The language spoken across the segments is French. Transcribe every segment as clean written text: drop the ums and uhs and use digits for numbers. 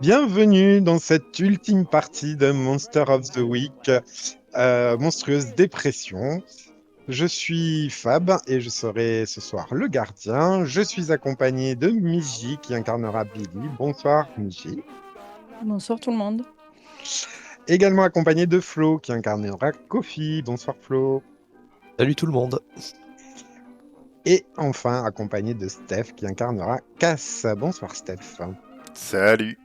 Bienvenue dans cette ultime partie de Monster of the Week, Monstrueuse Dépression. Je suis Fab et je serai ce soir le gardien. Je suis accompagné de Miji qui incarnera Billy. Bonsoir Miji. Bonsoir tout le monde. Également accompagné de Flo qui incarnera Kofi. Bonsoir Flo. Salut tout le monde. Et enfin accompagné de Steph qui incarnera Cass. Bonsoir Steph. Salut.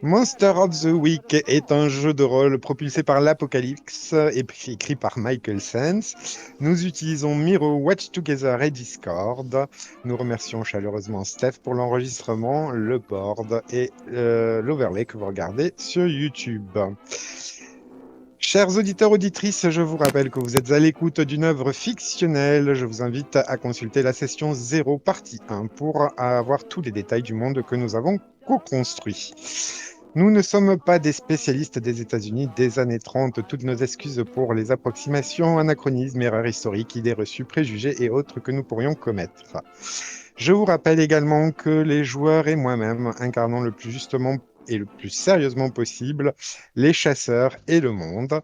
Monster of the Week est un jeu de rôle propulsé par l'Apocalypse et écrit par Michael Sands. Nous utilisons Miro, Watch Together et Discord. Nous remercions chaleureusement Steph pour l'enregistrement, le board et l'overlay que vous regardez sur YouTube. Chers auditeurs, auditrices, je vous rappelle que vous êtes à l'écoute d'une œuvre fictionnelle. Je vous invite à consulter la session 0, partie 1, pour avoir tous les détails du monde que nous avons co-construit. Nous ne sommes pas des spécialistes des États-Unis des années 30. Toutes nos excuses pour les approximations, anachronismes, erreurs historiques, idées reçues, préjugés et autres que nous pourrions commettre. Je vous rappelle également que les joueurs et moi-même incarnons le plus justement et le plus sérieusement possible les chasseurs et le monde.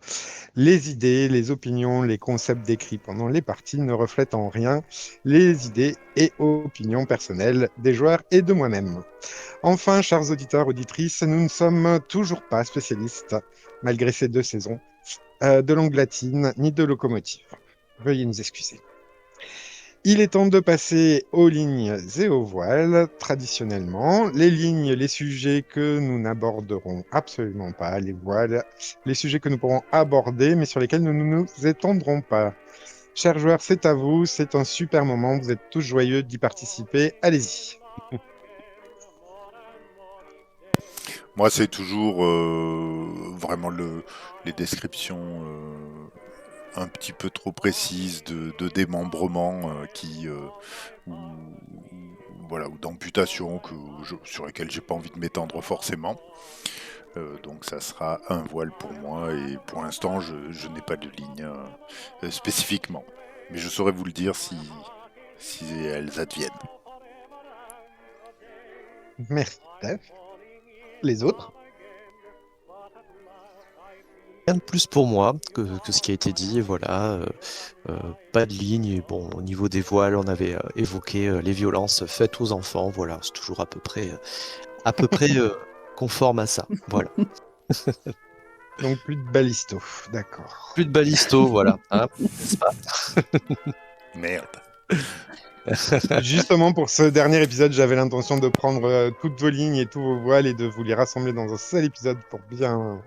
Les idées, les opinions, les concepts décrits pendant les parties ne reflètent en rien les idées et opinions personnelles des joueurs et de moi-même. Enfin, chers auditeurs, auditrices, nous ne sommes toujours pas spécialistes, malgré ces 2 saisons, de langue latine ni de locomotive. Veuillez nous excuser. Il est temps de passer aux lignes et aux voiles, traditionnellement. Les lignes, les sujets que nous n'aborderons absolument pas. Les voiles, les sujets que nous pourrons aborder, mais sur lesquels nous ne nous étendrons pas. Chers joueurs, c'est à vous. C'est un super moment. Vous êtes tous joyeux d'y participer. Allez-y. Moi, c'est toujours vraiment les descriptions un petit peu trop précises de démembrement ou d'amputation sur lesquelles j'ai pas envie de m'étendre forcément. Donc ça sera un voile pour moi et pour l'instant je n'ai pas de ligne spécifiquement. Mais je saurais vous le dire si elles adviennent. Merci, Steph. Les autres? Rien de plus pour moi que ce qui a été dit, voilà. Pas de ligne. Et bon, au niveau des voiles, on avait évoqué les violences faites aux enfants. Voilà, c'est toujours à peu près conforme à ça. Voilà. Donc plus de balisto, d'accord. Plus de balisto, voilà. Hein, n'est-ce pas? Merde. Justement, pour ce dernier épisode, j'avais l'intention de prendre toutes vos lignes et tous vos voiles et de vous les rassembler dans un seul épisode pour bien...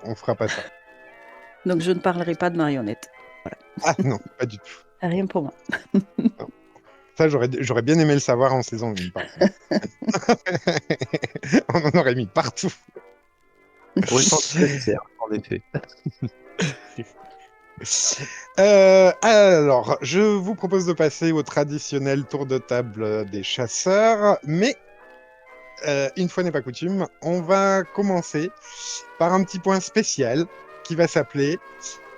on fera pas ça. Donc je ne parlerai pas de marionnettes. Voilà. Ah non, pas du tout. Rien pour moi. Ça, j'aurais bien aimé le savoir en saison 1, par contre. On en aurait mis partout. Oui, c'est nécessaire, en effet. Alors, je vous propose de passer au traditionnel tour de table des chasseurs, mais une fois n'est pas coutume, on va commencer par un petit point spécial qui va s'appeler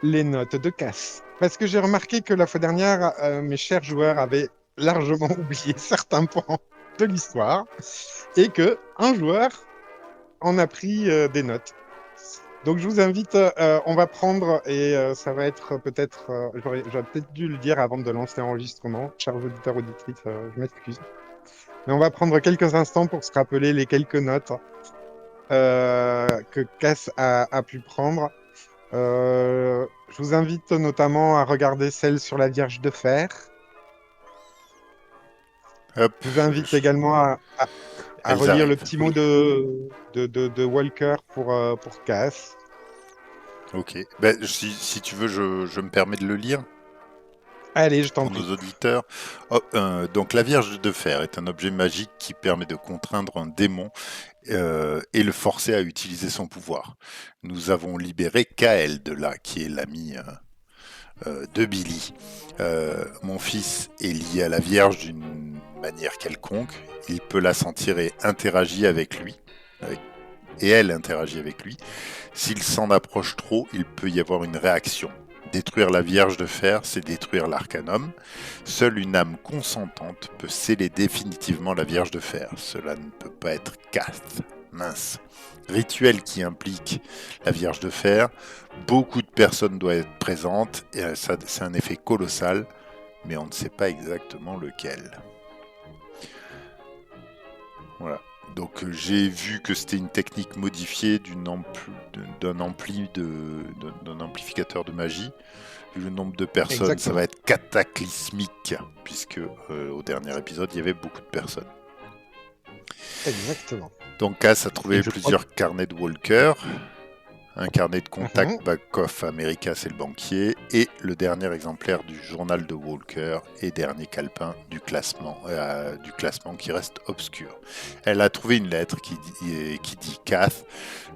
les notes de Cass. Parce que j'ai remarqué que la fois dernière, mes chers joueurs avaient largement oublié certains points de l'histoire et que un joueur en a pris des notes. Donc je vous invite, on va prendre, et ça va être peut-être, j'aurais peut-être dû le dire avant de lancer l'enregistrement, chers auditeurs, auditrices, je m'excuse. Mais on va prendre quelques instants pour se rappeler les quelques notes que Cass a pu prendre. Je vous invite notamment à regarder celle sur la Vierge de Fer. Hop, Je vous invite également à elles relire le arrivent. petit mot de Walker pour Cass. Ok. Ben, si tu veux, je me permets de le lire. Allez, je t'en Pour prie. nos auditeurs. Oh, donc la Vierge de Fer est un objet magique qui permet de contraindre un démon et le forcer à utiliser son pouvoir. Nous avons libéré Kael de là, qui est l'ami de Billy. Mon fils est lié à la Vierge d'une manière quelconque. Il peut la sentir et interagit avec lui. Et elle interagit avec lui. S'il s'en approche trop, il peut y avoir une réaction. Détruire la Vierge de Fer, c'est détruire l'Arcanum. Seule une âme consentante peut sceller définitivement la Vierge de Fer. Cela ne peut pas être Cath. Mince. Rituel qui implique la Vierge de Fer. Beaucoup de personnes doivent être présentes et ça, c'est un effet colossal, mais on ne sait pas exactement lequel. Voilà. Donc j'ai vu que c'était une technique modifiée d'un amplificateur de magie. Vu le nombre de personnes, Exactement. ça va être cataclysmique, puisque au dernier épisode, il y avait beaucoup de personnes. Exactement. Donc Cass a trouvé Et je plusieurs carnets de Walker, un carnet de contact Back-Off America, c'est le banquier, et le dernier exemplaire du journal de Walker et dernier calepin du classement qui reste obscur. Elle a trouvé une lettre qui dit Cath,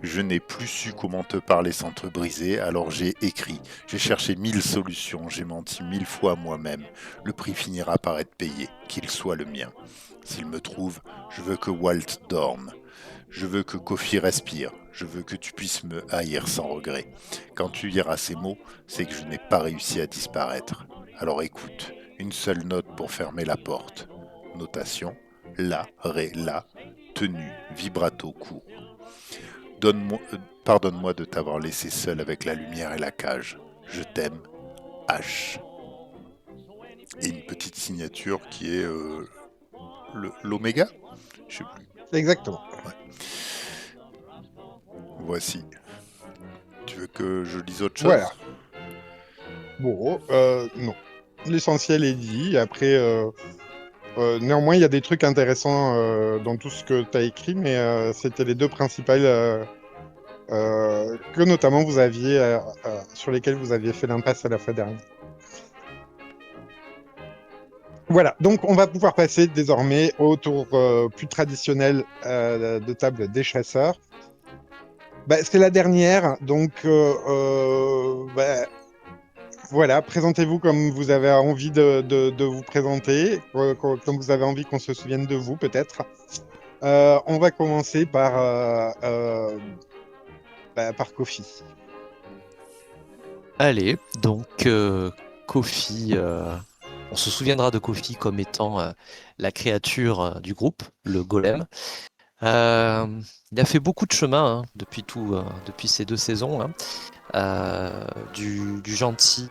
je n'ai plus su comment te parler sans te briser, alors j'ai écrit. J'ai cherché 1000 solutions, j'ai menti 1000 fois à moi-même. Le prix finira par être payé, qu'il soit le mien. S'il me trouve, je veux que Walt dorme. Je veux que Kofi respire. Je veux que tu puisses me haïr sans regret. Quand tu liras ces mots, c'est que je n'ai pas réussi à disparaître. Alors écoute, une seule note pour fermer la porte. Notation, la, ré, la, tenue, vibrato court. Pardonne-moi de t'avoir laissé seul avec la lumière et la cage. Je t'aime, H. Et une petite signature qui est l'oméga ? Je sais plus. Exactement. Voici. Tu veux que je lise autre chose ? Voilà. Bon, non. L'essentiel est dit. Après, néanmoins, il y a des trucs intéressants dans tout ce que tu as écrit, mais c'était les deux principales que notamment vous aviez, sur lesquelles vous aviez fait l'impasse à la fois dernière. Voilà, donc on va pouvoir passer désormais au tour plus traditionnel de table des chasseurs. C'est la dernière, donc voilà, présentez-vous comme vous avez envie de vous présenter, comme vous avez envie qu'on se souvienne de vous peut-être. On va commencer par Kofi. Allez, donc Kofi, on se souviendra de Kofi comme étant la créature du groupe, le golem. Il a fait beaucoup de chemin depuis ces 2 saisons, du gentil,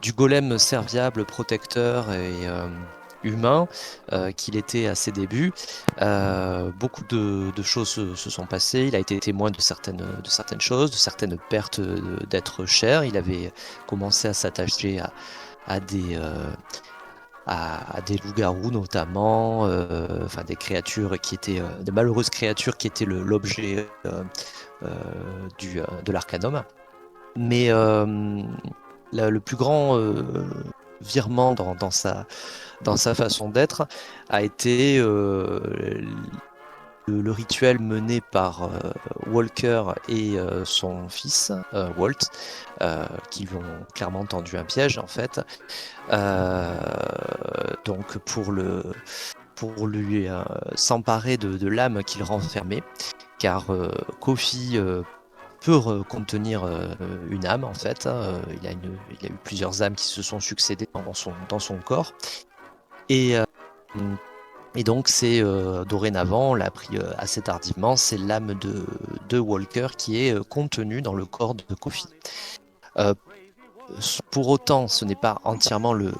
du golem serviable, protecteur et humain qu'il était à ses débuts. Beaucoup de choses se sont passées. Il a été témoin de certaines choses, de certaines pertes d'êtres chers. Il avait commencé à s'attacher à des loups-garous notamment, des créatures qui étaient de malheureuses créatures qui étaient l'objet de l'Arcanum. Mais le plus grand virement dans sa façon d'être a été le rituel mené par Walker et son fils Walt, qui lui ont clairement tendu un piège en fait. Donc pour lui s'emparer de l'âme qu'il renfermait, car Kofi peut contenir une âme en fait. Il a eu plusieurs âmes qui se sont succédées dans son corps. Et donc c'est dorénavant, on l'a appris assez tardivement, c'est l'âme de Walker qui est contenue dans le corps de Kofi. Pour autant, ce n'est pas entièrement le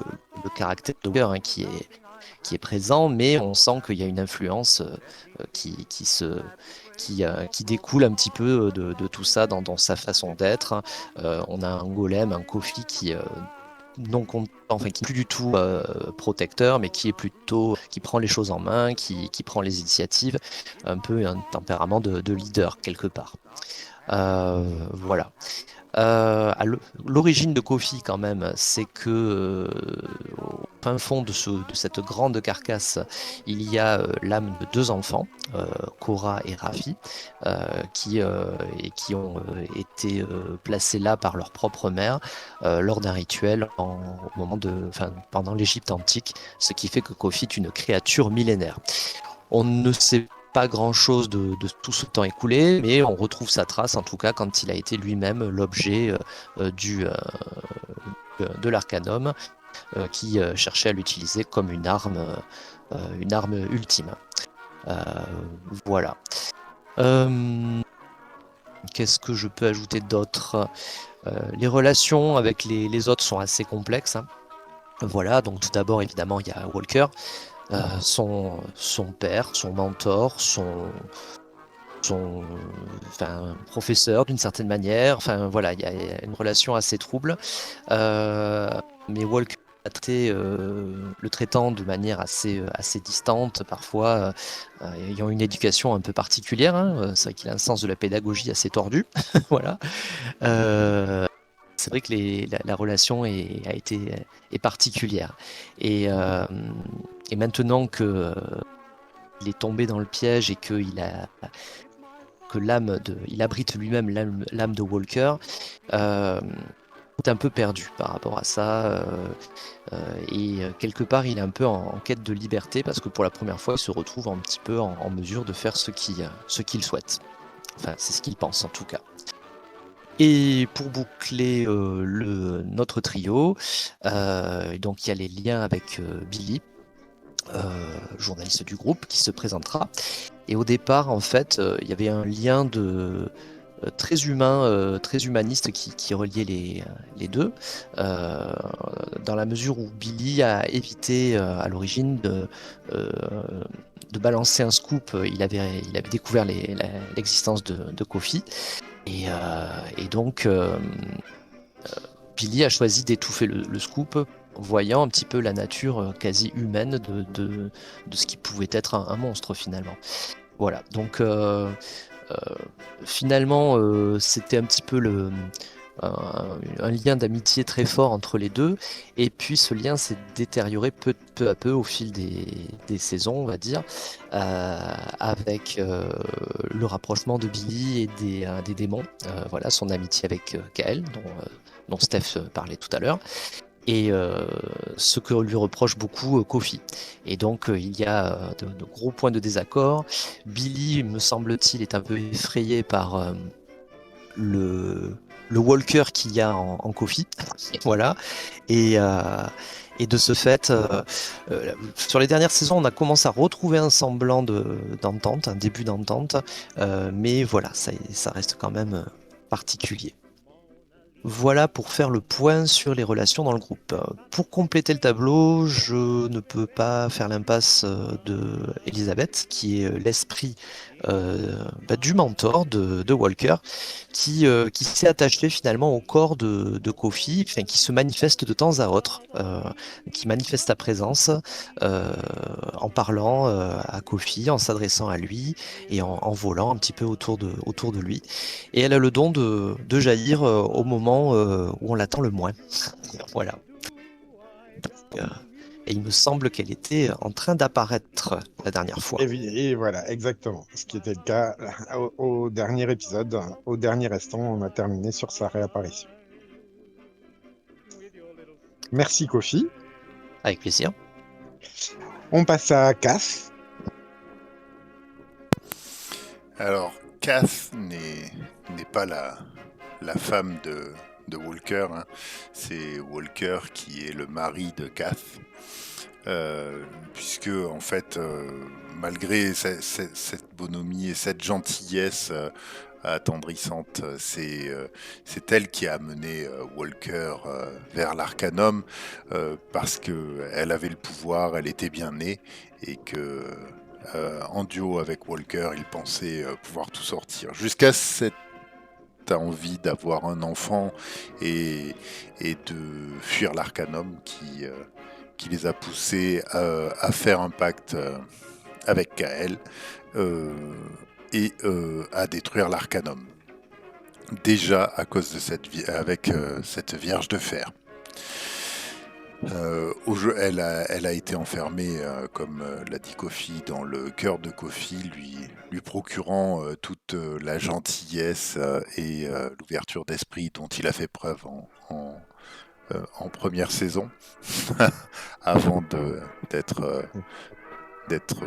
caractère de Walker qui est présent, mais on sent qu'il y a une influence qui découle un petit peu de tout ça dans sa façon d'être. On a un golem, un Kofi qui qui n'est plus du tout protecteur, mais qui prend les choses en main, qui prend les initiatives, un peu un tempérament de leader quelque part. Voilà. L'origine de Kofi quand même, c'est que au fin fond de cette grande carcasse, il y a l'âme de 2 enfants, Cora et Rafi, qui ont été placés là par leur propre mère lors d'un rituel pendant l'Égypte antique, ce qui fait que Kofi est une créature millénaire. On ne sait pas grand-chose de tout ce temps écoulé, mais on retrouve sa trace en tout cas quand il a été lui-même l'objet de l'Arcanum qui cherchait à l'utiliser comme une arme ultime. Voilà. Qu'est-ce que je peux ajouter d'autre? Les relations avec les autres sont assez complexes, hein. Voilà, donc tout d'abord évidemment il y a Walker, son père, son mentor, son professeur d'une certaine manière. Enfin voilà, il y a une relation assez trouble. Mais Walker a traité le traitant de manière assez distante, parfois ayant une éducation un peu particulière, hein. C'est vrai qu'il a un sens de la pédagogie assez tordu. Voilà. C'est vrai que la relation est particulière. Et maintenant que il est tombé dans le piège et qu'il il abrite lui-même l'âme de Walker, est un peu perdu par rapport à ça. Et quelque part, il est un peu en quête de liberté parce que pour la première fois, il se retrouve un petit peu en mesure de faire ce qu'il souhaite. Enfin, c'est ce qu'il pense en tout cas. Et pour boucler notre trio, donc il y a les liens avec Billy, journaliste du groupe, qui se présentera. Et au départ, en fait, il y avait un lien très humain, très humaniste qui reliait les deux, dans la mesure où Billy a évité à l'origine de balancer un scoop. Il avait découvert l'existence de Kofi. Et donc, Billy a choisi d'étouffer le scoop, voyant un petit peu la nature quasi humaine de ce qui pouvait être un monstre finalement. Voilà, donc finalement, c'était un petit peu un lien d'amitié très fort entre les deux, et puis ce lien s'est détérioré peu à peu au fil des saisons, on va dire, avec le rapprochement de Billy et des démons, voilà, son amitié avec Kael, dont Steph parlait tout à l'heure, et ce que lui reproche beaucoup Kofi. Et donc il y a de gros points de désaccord. Billy, me semble-t-il, est un peu effrayé par le Walker qu'il y a en Kofi. Voilà. Et de ce fait, sur les dernières saisons, on a commencé à retrouver un semblant d'entente, un début d'entente, mais voilà, ça reste quand même particulier. Voilà pour faire le point sur les relations dans le groupe. Pour compléter le tableau, je ne peux pas faire l'impasse de Elisabeth, qui est l'esprit du mentor de Walker, qui s'est attaché finalement au corps de Kofi, enfin, qui se manifeste de temps à autre, qui manifeste sa présence en parlant à Kofi, en s'adressant à lui et en volant un petit peu autour de lui. Et elle a le don de jaillir au moment où on l'attend le moins. Voilà. Donc, et il me semble qu'elle était en train d'apparaître la dernière fois. Et voilà, exactement. Ce qui était le cas au dernier épisode. Au dernier instant, on a terminé sur sa réapparition. Merci, Kofi. Avec plaisir. On passe à Cass. Alors, Kath n'est pas la femme de Walker, hein. C'est Walker qui est le mari de Kath. Puisque, en fait, malgré cette bonhomie et cette gentillesse attendrissante, c'est elle qui a amené Walker vers l'Arcanum, parce qu'elle avait le pouvoir, elle était bien née, et que en duo avec Walker, il pensait pouvoir tout sortir. Jusqu'à cette envie d'avoir un enfant et de fuir l'Arcanum qui les a poussés à faire un pacte avec Kael et à détruire l'Arcanum. Déjà à cause de cette Vierge de Fer. Au jeu, elle a été enfermée, comme l'a dit Kofi, dans le cœur de Kofi, lui procurant toute la gentillesse et l'ouverture d'esprit dont il a fait preuve en première saison, avant d'être d'être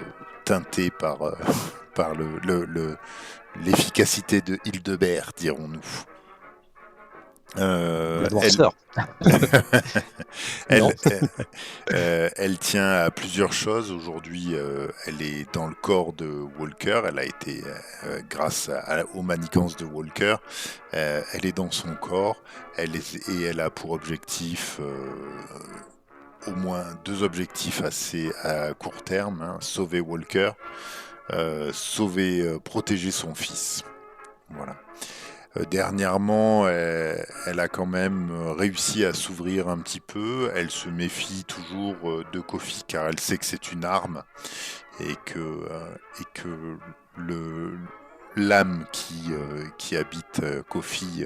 teinté par, par l'efficacité de Hildebert, dirons-nous. La Elle, noirceur. elle, Non. elle tient à plusieurs choses. Aujourd'hui, elle est dans le corps de Walker. Elle a été, grâce aux manigances de Walker, elle est dans son corps. Et elle a pour objectif, au moins 2 objectifs assez à court terme, hein. Sauver Walker, protéger son fils. Voilà. Dernièrement, elle a quand même réussi à s'ouvrir un petit peu. Elle se méfie toujours de Kofi car elle sait que c'est une arme et que le l'âme qui habite Kofi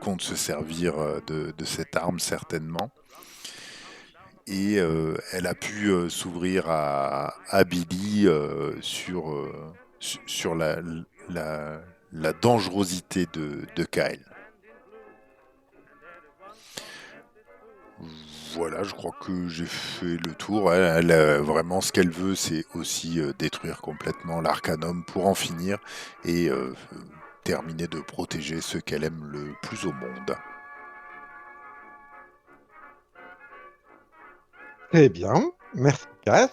compte se servir de cette arme certainement. Et elle a pu s'ouvrir à Billy sur la dangerosité de Kyle. Voilà, je crois que j'ai fait le tour. Vraiment, ce qu'elle veut, c'est aussi détruire complètement l'Arcanum pour en finir et terminer de protéger ceux qu'elle aime le plus au monde. Très bien, merci Cass.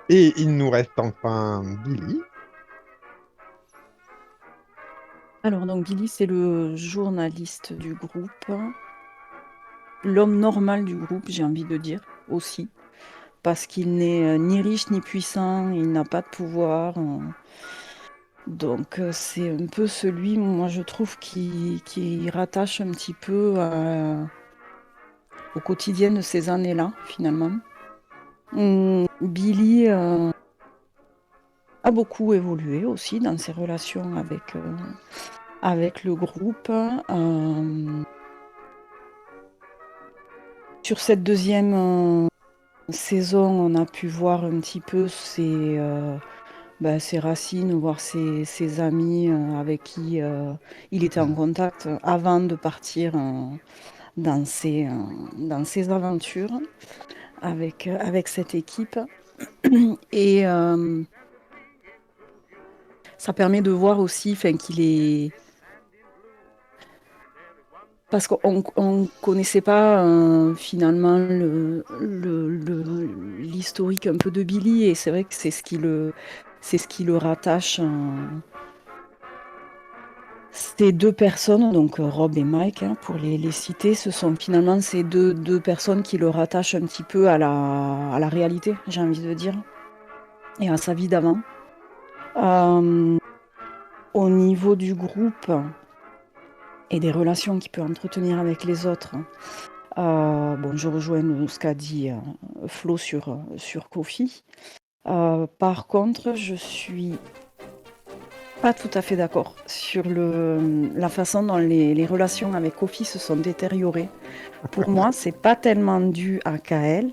Et il nous reste enfin Billy. Alors, donc, Billy, c'est le journaliste du groupe. L'homme normal du groupe, j'ai envie de dire, aussi. Parce qu'il n'est ni riche ni puissant, il n'a pas de pouvoir. Donc, c'est un peu celui, moi, je trouve, qui rattache un petit peu au quotidien de ces années-là, finalement. Billy a beaucoup évolué aussi dans ses relations avec le groupe. Sur cette deuxième saison, on a pu voir un petit peu ses racines, voir ses amis avec qui il était en contact avant de partir dans ses aventures avec cette équipe. Et ça permet de voir aussi qu'il est... Parce qu'on ne connaissait pas finalement l'historique un peu de Billy, et c'est vrai que c'est ce qui le rattache. Ces deux personnes, donc Rob et Mike, hein, pour les citer, ce sont finalement ces deux personnes qui le rattachent un petit peu à la réalité, j'ai envie de dire, et à sa vie d'avant. Au niveau du groupe et des relations qu'il peut entretenir avec les autres, je rejoins ce qu'a dit Flo sur Kofi. Par contre, je suis pas tout à fait d'accord sur la façon dont les relations avec Kofi se sont détériorées. Pour moi, c'est pas tellement dû à Kael,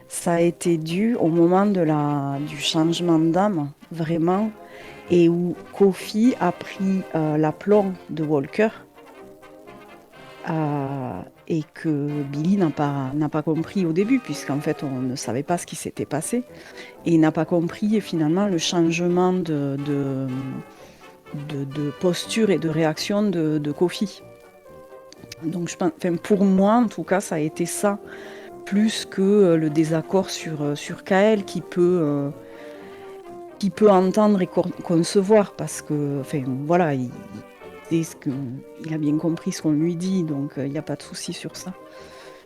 ça a été dû au moment du changement d'âme, vraiment, et où Kofi a pris l'aplomb de Walker. Et que Billy n'a pas compris au début, puisqu'en fait on ne savait pas ce qui s'était passé, et il n'a pas compris finalement le changement de posture et de réaction de Kofi. Donc pour moi en tout cas, ça a été ça, plus que le désaccord sur Kael qui peut entendre et concevoir, parce que voilà, il a bien compris ce qu'on lui dit, donc il n'y a pas de souci sur ça.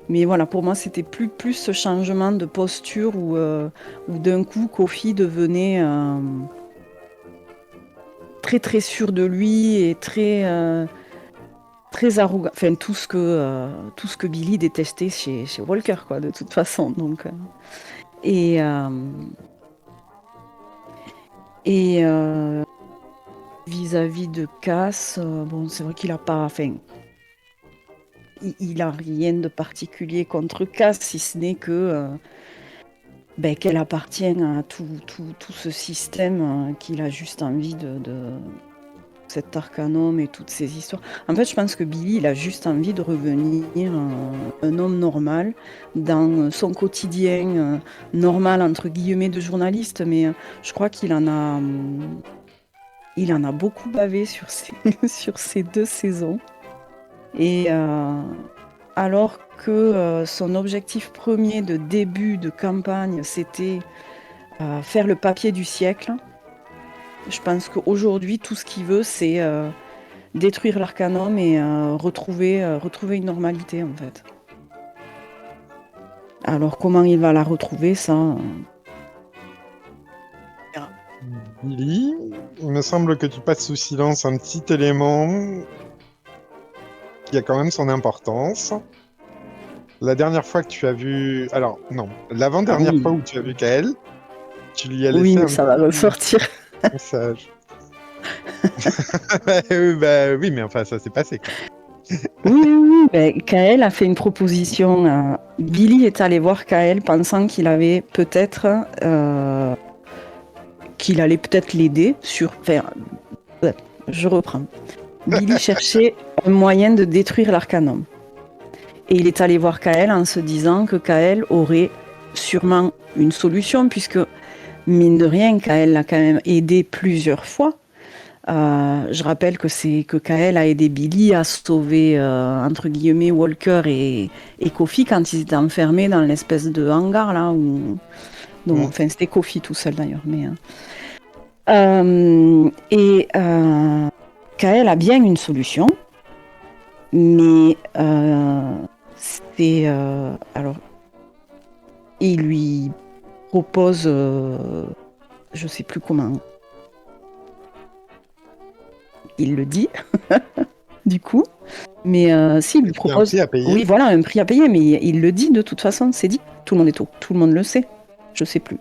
Mais voilà, pour moi, c'était plus ce changement de posture où d'un coup, Kofi devenait très très sûr de lui et très arrogant. Enfin, tout ce que Billy détestait chez Walker, quoi, de toute façon. Donc, vis-à-vis de Cass, c'est vrai qu'il a pas... il a rien de particulier contre Cass, si ce n'est que qu'elle appartient à tout ce système qu'il a juste envie cet arcanum et toutes ces histoires. En fait, je pense que Billy, il a juste envie de revenir un homme normal dans son quotidien normal, entre guillemets, de journaliste. Mais je crois il en a beaucoup bavé sur sur ces 2 saisons. Et alors que son objectif premier de début de campagne, c'était faire le papier du siècle, je pense qu'aujourd'hui, tout ce qu'il veut, c'est détruire l'Arcanum et retrouver une normalité, en fait. Alors, comment il va la retrouver, ça Billy, il me semble que tu passes sous silence un petit élément qui a quand même son importance. La dernière fois que tu as vu... Alors, non, l'avant-dernière oui. fois où tu as vu Kael, tu lui as Oui, laissé mais un ça va petit ressortir. message. Oui, mais enfin, ça s'est passé, quoi. Oui. Ben, Kael a fait une proposition. Billy est allé voir Kael pensant qu'il avait peut-être... qu'il allait peut-être l'aider sur... Enfin, je reprends. Billy cherchait un moyen de détruire l'Arcanum. Et il est allé voir Kael en se disant que Kael aurait sûrement une solution, puisque, mine de rien, Kael l'a quand même aidé plusieurs fois. Je rappelle que Kael a aidé Billy à sauver, entre guillemets, Walker et Kofi quand ils étaient enfermés dans l'espèce de hangar, là, où... Donc, enfin, c'était Kofi tout seul, d'ailleurs, mais... Kael a bien une solution, mais c'est... alors, il lui propose... je sais plus comment... Il le dit, du coup. Mais s'il lui Il y a un propose... prix à payer. Oui, voilà, un prix à payer, mais il le dit de toute façon, c'est dit. Tout le monde le sait. Je sais plus.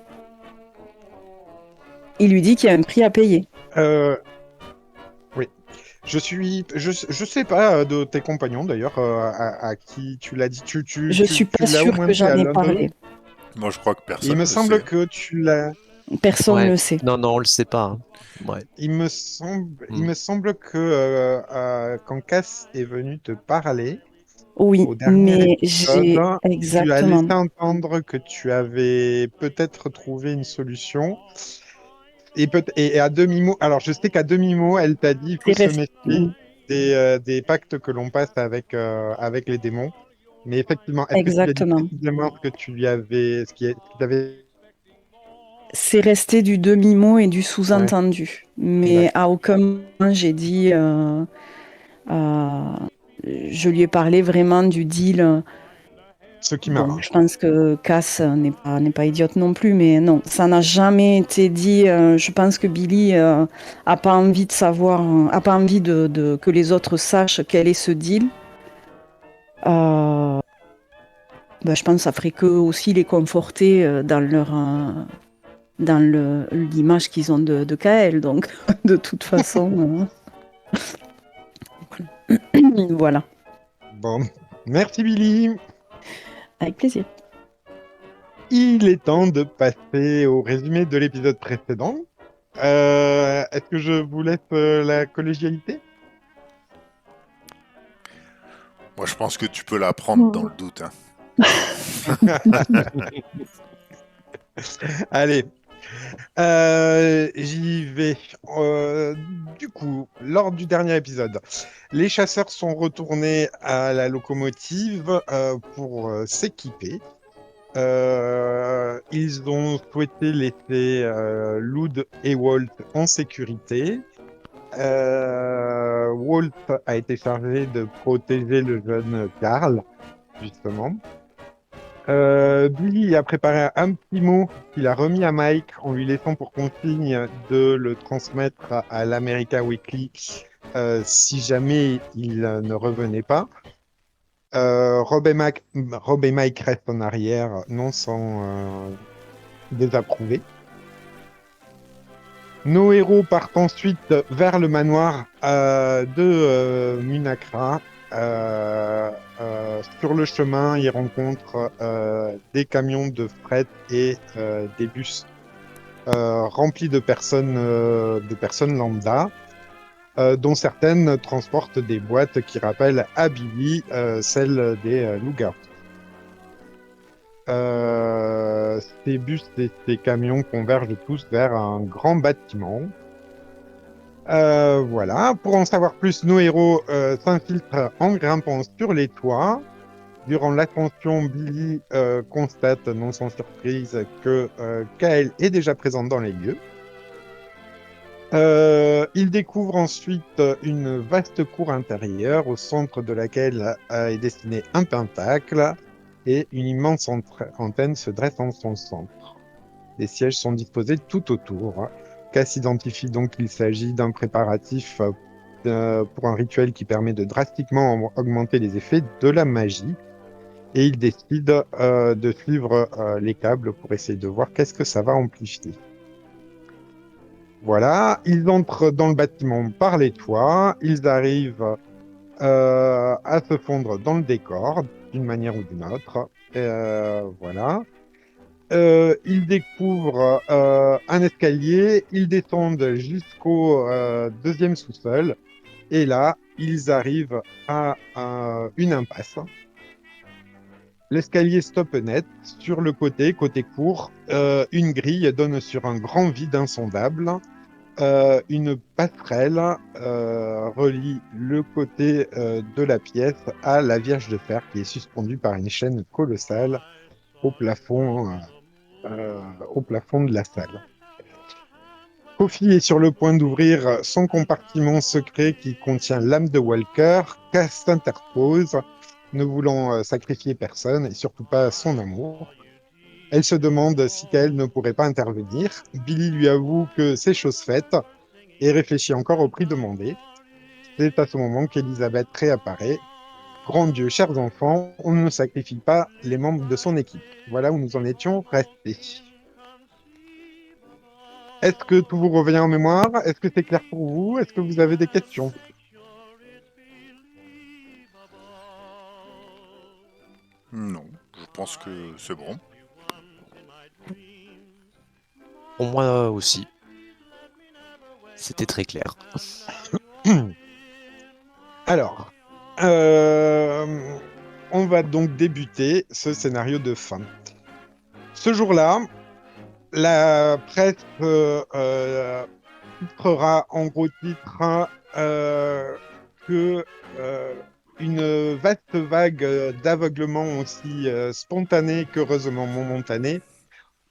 Il lui dit qu'il y a un prix à payer. Oui. Je sais pas de tes compagnons d'ailleurs à qui tu l'as dit. Je suis Tu pas l'as au sûre moins que dit j'en à ai l'un d'eux. parlé. Moi, je crois que Il personne me ne semble sait. que tu l'as. Personne Ouais. ne sait. Non, on le sait pas. Ouais. Il me semble que quand Cass est venu te parler Oui, au dernier mais épisode, tu as laissé exactement. entendre que tu avais peut-être trouvé une solution. Et à demi-mot, alors je sais qu'à demi-mot, elle t'a dit il faut C'est se resté... méfier des pactes que l'on passe avec les démons. Mais effectivement, est-ce que tu lui as dit Exactement. précisément ce que tu lui avais, ce qui t'avait... C'est resté du demi-mot et du Ouais, sous-entendu. Mais d'accord. à aucun moment j'ai dit... euh, je lui ai parlé vraiment du deal. Ce qui Bon, m'arrange. je pense que Cass n'est pas idiote non plus, mais non, ça n'a jamais été dit. Je pense que Billy a pas envie de savoir, a pas envie que les autres sachent quel est ce deal. Ben, je pense que ça ferait que aussi les conforter dans l'image qu'ils ont de Kael. Donc, de toute façon, voilà, Bon, merci Billy. avec plaisir. Il est temps de passer au résumé de l'épisode précédent. Est-ce que je vous laisse la collégialité? Moi, je pense que tu peux la prendre dans le doute. Hein. Allez, j'y vais. Du coup, lors du dernier épisode, les chasseurs sont retournés à la locomotive pour s'équiper. Ils ont souhaité laisser Loud et Walt en sécurité. Walt a été chargé de protéger le jeune Karl, justement. Billy a préparé un petit mot qu'il a remis à Mike en lui laissant pour consigne de le transmettre à l'America Weekly si jamais il ne revenait pas. Rob et Mike restent en arrière, non sans désapprouver. Nos héros partent ensuite vers le manoir de Munakra. Sur le chemin, ils rencontrent des camions de fret et des bus remplis de personnes lambda. dont certaines transportent des boîtes qui rappellent à Billy celles des loups-garous. Ces bus et ces camions convergent tous vers un grand bâtiment. Voilà. Pour en savoir plus, nos héros s'infiltrent en grimpant sur les toits. Durant l'ascension, Billy constate, non sans surprise, que Kael est déjà présente dans les lieux. Il découvre ensuite une vaste cour intérieure au centre de laquelle est dessiné un pentacle et une immense antenne se dresse en son centre. Les sièges sont disposés tout autour. Cass identifie donc qu'il s'agit d'un préparatif pour un rituel qui permet de drastiquement augmenter les effets de la magie. Et il décide de suivre les câbles pour essayer de voir qu'est-ce que ça va amplifier. Voilà, ils entrent dans le bâtiment par les toits, ils arrivent à se fondre dans le décor d'une manière ou d'une autre. Voilà. Ils découvrent un escalier, ils descendent jusqu'au deuxième sous-sol, et là, ils arrivent à une impasse. L'escalier stoppe net. Sur le côté court, une grille donne sur un grand vide insondable. Une passerelle relie le côté de la pièce à la Vierge de Fer qui est suspendue par une chaîne colossale au plafond de la salle. Kofi est sur le point d'ouvrir son compartiment secret qui contient l'âme de Walker. Cass s'interpose, ne voulant sacrifier personne et surtout pas son amour. Elle se demande si Kael ne pourrait pas intervenir. Billy lui avoue que c'est chose faite et réfléchit encore au prix demandé. C'est à ce moment qu'Elisabeth réapparaît. Grand Dieu, chers enfants, on ne sacrifie pas les membres de son équipe. Voilà où nous en étions restés. Est-ce que tout vous revient en mémoire? Est-ce que c'est clair pour vous? Est-ce que vous avez des questions? Non, je pense que c'est bon. Pour moi aussi. C'était très clair. Alors, on va donc débuter ce scénario de fin. Ce jour-là, la presse titrera en gros titre que une vaste vague d'aveuglement aussi spontanée qu'heureusement momentanée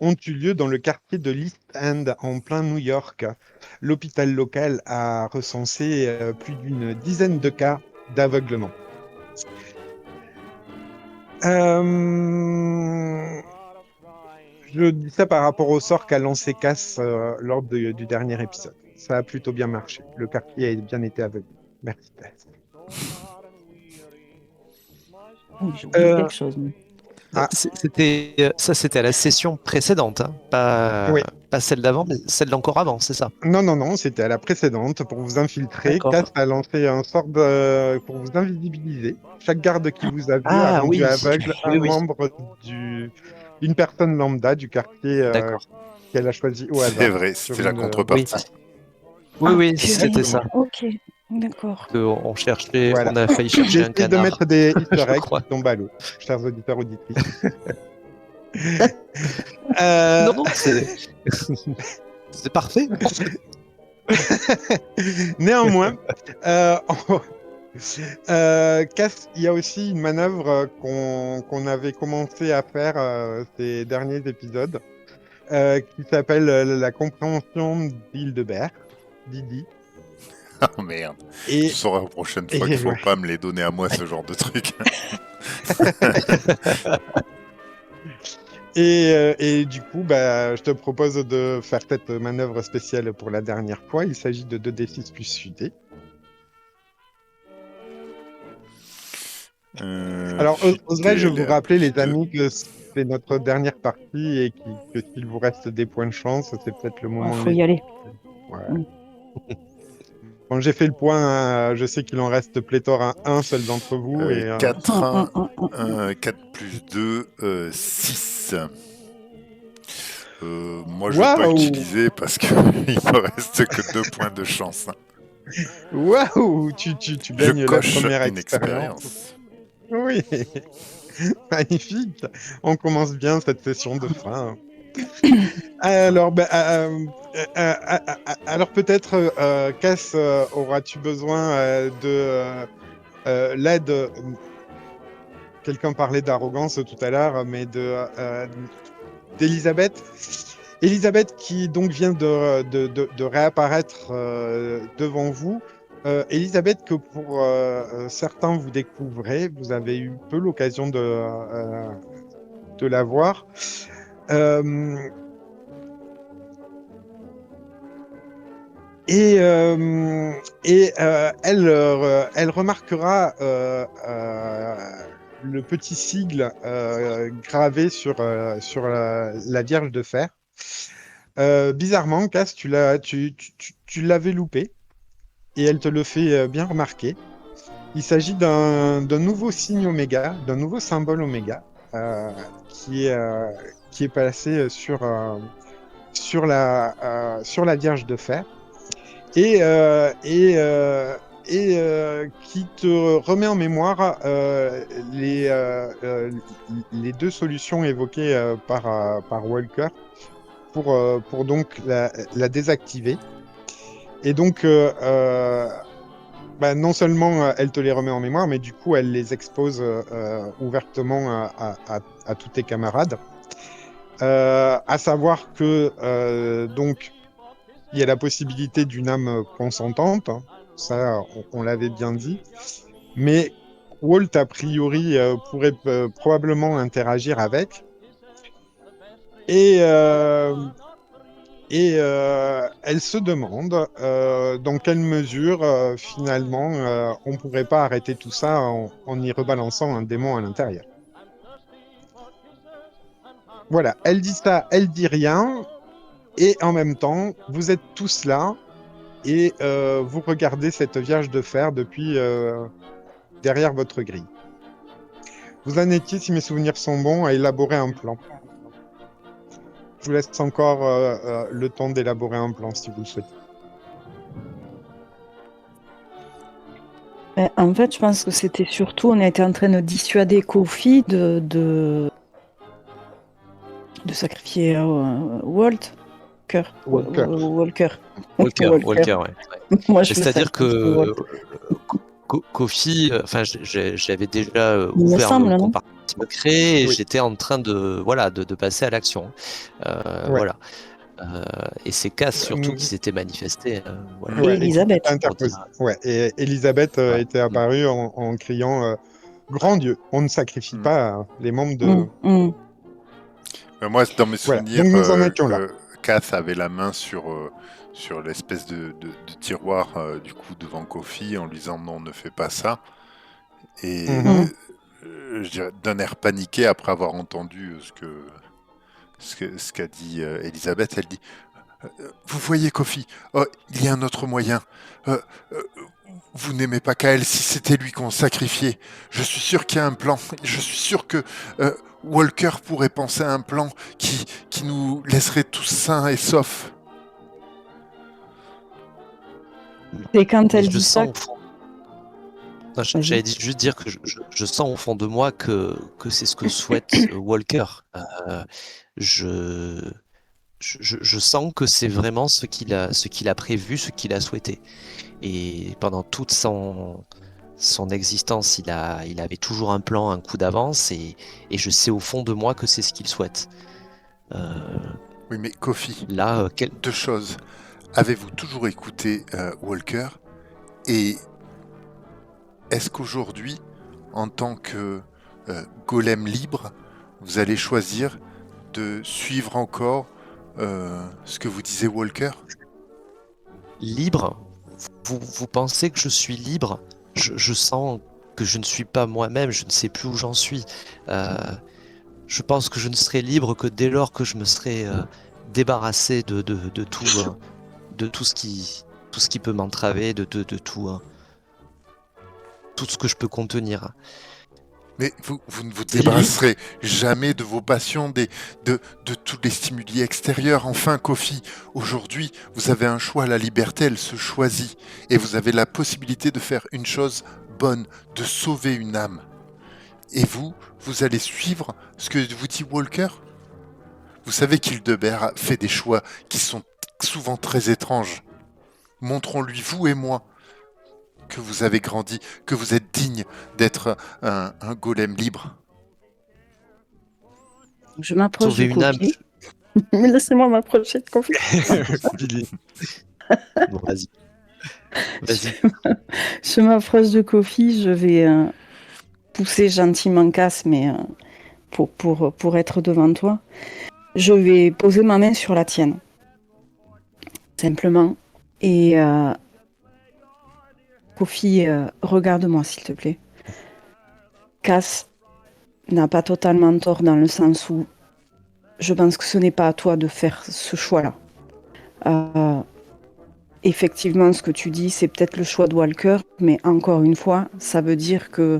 ont eu lieu dans le quartier de l'East End, en plein New York. L'hôpital local a recensé plus d'une dizaine de cas d'aveuglement. Je dis ça par rapport au sort qu'a lancé Cass lors du dernier épisode. Ça a plutôt bien marché. Le quartier a bien été aveuglé. Merci, Cass. J'ai oublié quelque chose. C'était à la session précédente, hein. Oui. Pas celle d'avant, mais celle d'encore avant, c'est ça? Non, c'était à la précédente. Pour vous infiltrer, D'accord. Cass a lancé un sort pour vous invisibiliser. Chaque garde qui vous a vu a Ah, rendu oui. aveugle un Oui. membre d'une personne lambda du quartier D'accord. qu'elle a choisi au hasard. C'est vrai, c'était la contrepartie. Oui, purée. c'était ça. Ok, d'accord. On cherchait, Voilà. on a failli chercher J'ai un essayé de canard. mettre des easter Je eggs crois. qui tombent à l'eau, chers auditeurs auditrices. Non, c'est parfait. Néanmoins, Cass, il y a aussi une manœuvre qu'on avait commencé à faire ces derniers épisodes qui s'appelle la compréhension d'Hildebert, Didi. Oh merde. Et Je saurai la prochaine fois qu'il faut pas me les donner à moi, ce genre de truc. Et du coup, je te propose de faire cette manœuvre spéciale pour la dernière fois. Il s'agit de 2d6 plus UD. Alors, oserais-je vous rappeler, les amis, que c'est notre dernière partie et que s'il vous reste des points de chance, c'est peut-être le moment. Il faut y aller. Ouais. Quand j'ai fait le point, je sais qu'il en reste pléthore à un seul d'entre vous. 4 plus 2, 6. Moi, je vais pas utiliser parce qu'il me reste que 2 points de chance. Waouh, tu Je gagnes la coche première une expérience. expérience. Oui, magnifique. On commence bien cette session de fin. Alors, alors peut-être, Cass, auras-tu besoin de l'aide? Quelqu'un parlait d'arrogance tout à l'heure, mais d'Elisabeth. Elisabeth qui donc vient de réapparaître devant vous. Elisabeth, que pour certains vous découvrez, vous avez eu peu l'occasion de la voir. Euh, elle remarquera le petit sigle gravé sur la Vierge de Fer. Bizarrement, Cass, tu l'avais loupé et elle te le fait bien remarquer. Il s'agit d'un nouveau signe oméga, d'un nouveau symbole oméga qui est placé sur la Vierge de Fer et, qui te remet en mémoire les deux solutions évoquées par Walker pour donc la désactiver. Et donc, non seulement elle te les remet en mémoire, mais du coup, elle les expose ouvertement à tous tes camarades. À savoir que donc il y a la possibilité d'une âme consentante, hein. Ça, on l'avait bien dit. Mais Walt, a priori, pourrait probablement interagir avec. Et, elle se demande dans quelle mesure, finalement, on ne pourrait pas arrêter tout ça en y rebalançant un démon à l'intérieur. Voilà, elle dit ça, elle dit rien. Et en même temps, vous êtes tous là et vous regardez cette Vierge de Fer depuis derrière votre grille. Vous en étiez, si mes souvenirs sont bons, à élaborer un plan. Je vous laisse encore le temps d'élaborer un plan si vous le souhaitez. En fait, je pense que c'était surtout, on était en train de dissuader Kofi de sacrifier Walt. Walker. Walker. Walker, ouais. Moi, je le C'est-à-dire sacrifie que Walt. Kofi, enfin, j'avais déjà Il me ouvert semble, le non? compartiment crée et Oui. j'étais en train de passer à l'action. Ouais. Voilà. Et c'est Cass surtout qui Euh, s'était manifesté. Voilà. Ouais, Et Elisabeth. qui s'est interposée. Ouais, et Elisabeth Ouais. était apparue en criant Grand Dieu, on ne sacrifie Mm. pas les membres de. Moi, dans mes Voilà, souvenirs, donc nous en étions là. Cass avait la main sur l'espèce de tiroir du coup devant Kofi en lui disant non, ne fais pas ça. Et Mhm. je dirais d'un air paniqué après avoir entendu ce qu'a dit Elisabeth, elle dit vous voyez Kofi, oh, il y a un autre moyen. Euh, euh, vous n'aimez pas Kael, si c'était lui qu'on sacrifiait. Je suis sûr qu'il y a un plan. Je suis sûr que Walker pourrait penser à un plan qui nous laisserait tous sains et saufs. Et quand Mais elle je dit ça, sens au fond. Non, vas-y. j'allais juste dire que je sens au fond de moi que c'est ce que souhaite Walker. Je sens que c'est vraiment ce qu'il a prévu, ce qu'il a souhaité. Et pendant toute son existence, il avait toujours un plan, un coup d'avance, et je sais au fond de moi que c'est ce qu'il souhaite. Oui, mais Kofi, Là, deux choses. Avez-vous toujours écouté Walker? Et est-ce qu'aujourd'hui, en tant que golem libre, vous allez choisir de suivre encore ce que vous disait Walker? libre, vous pensez que je suis libre? Je sens que je ne suis pas moi-même, je ne sais plus où j'en suis. Je pense que je ne serai libre que dès lors que je me serai débarrassé de tout ce qui peut m'entraver, de tout ce que je peux contenir. Mais vous ne vous débarrasserez jamais de vos passions, de tous les stimuli extérieurs. Enfin, Kofi, aujourd'hui, vous avez un choix. La liberté, elle se choisit. Et vous avez la possibilité de faire une chose bonne, de sauver une âme. Et vous allez suivre ce que vous dit Walker. Vous savez qu'Hildebert a fait des choix qui sont souvent très étranges. Montrons-lui, vous et moi, que vous avez grandi, que vous êtes digne d'être un golem libre. Je m'approche Sauver de une âme. Kofi. Mais laissez-moi m'approcher de Kofi. Billy. Bon, vas-y. Vas-y. Je m'approche de Kofi, je vais pousser gentiment Cass, mais pour être devant toi. Je vais poser ma main sur la tienne. Simplement. Et Kofi, regarde-moi s'il te plaît. Cass n'a pas totalement tort dans le sens où je pense que ce n'est pas à toi de faire ce choix-là. Effectivement, ce que tu dis, c'est peut-être le choix de Walker, mais encore une fois, ça veut dire que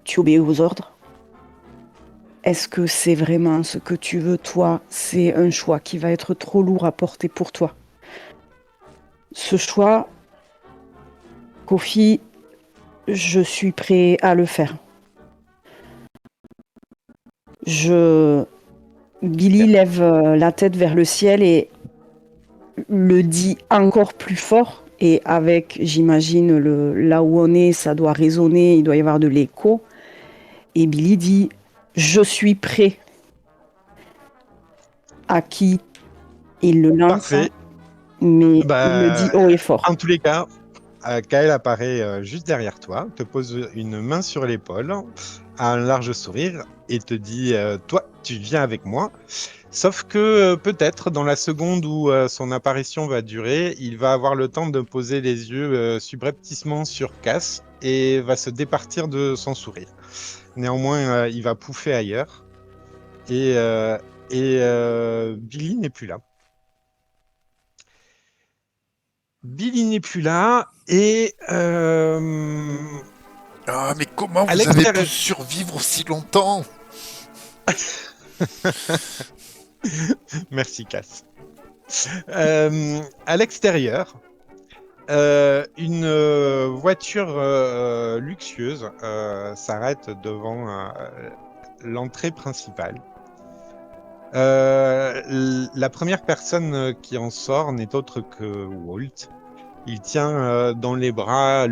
tu obéis aux ordres. Est-ce que c'est vraiment ce que tu veux, toi? C'est un choix qui va être trop lourd à porter pour toi. Ce choix, Kofi, je suis prêt à le faire. Billy lève la tête vers le ciel et le dit encore plus fort. Et avec, j'imagine, là où on est, ça doit résonner, il doit y avoir de l'écho. Et Billy dit « Je suis prêt ». À qui il le lance, Parfait. mais il le dit haut et fort. En tous les cas, Kael apparaît juste derrière toi, te pose une main sur l'épaule, a un large sourire et te dit toi, tu viens avec moi. Sauf que peut-être dans la seconde où son apparition va durer, il va avoir le temps de poser les yeux subrepticement sur Cass et va se départir de son sourire. Néanmoins, il va pouffer ailleurs et Billy n'est plus là. Billy n'est plus là et Ah, mais comment vous Alex avez Perret. pu survivre aussi longtemps? Merci Cass. À l'extérieur, une voiture luxueuse s'arrête devant l'entrée principale. La première personne qui en sort n'est autre que Walt. Il tient dans les bras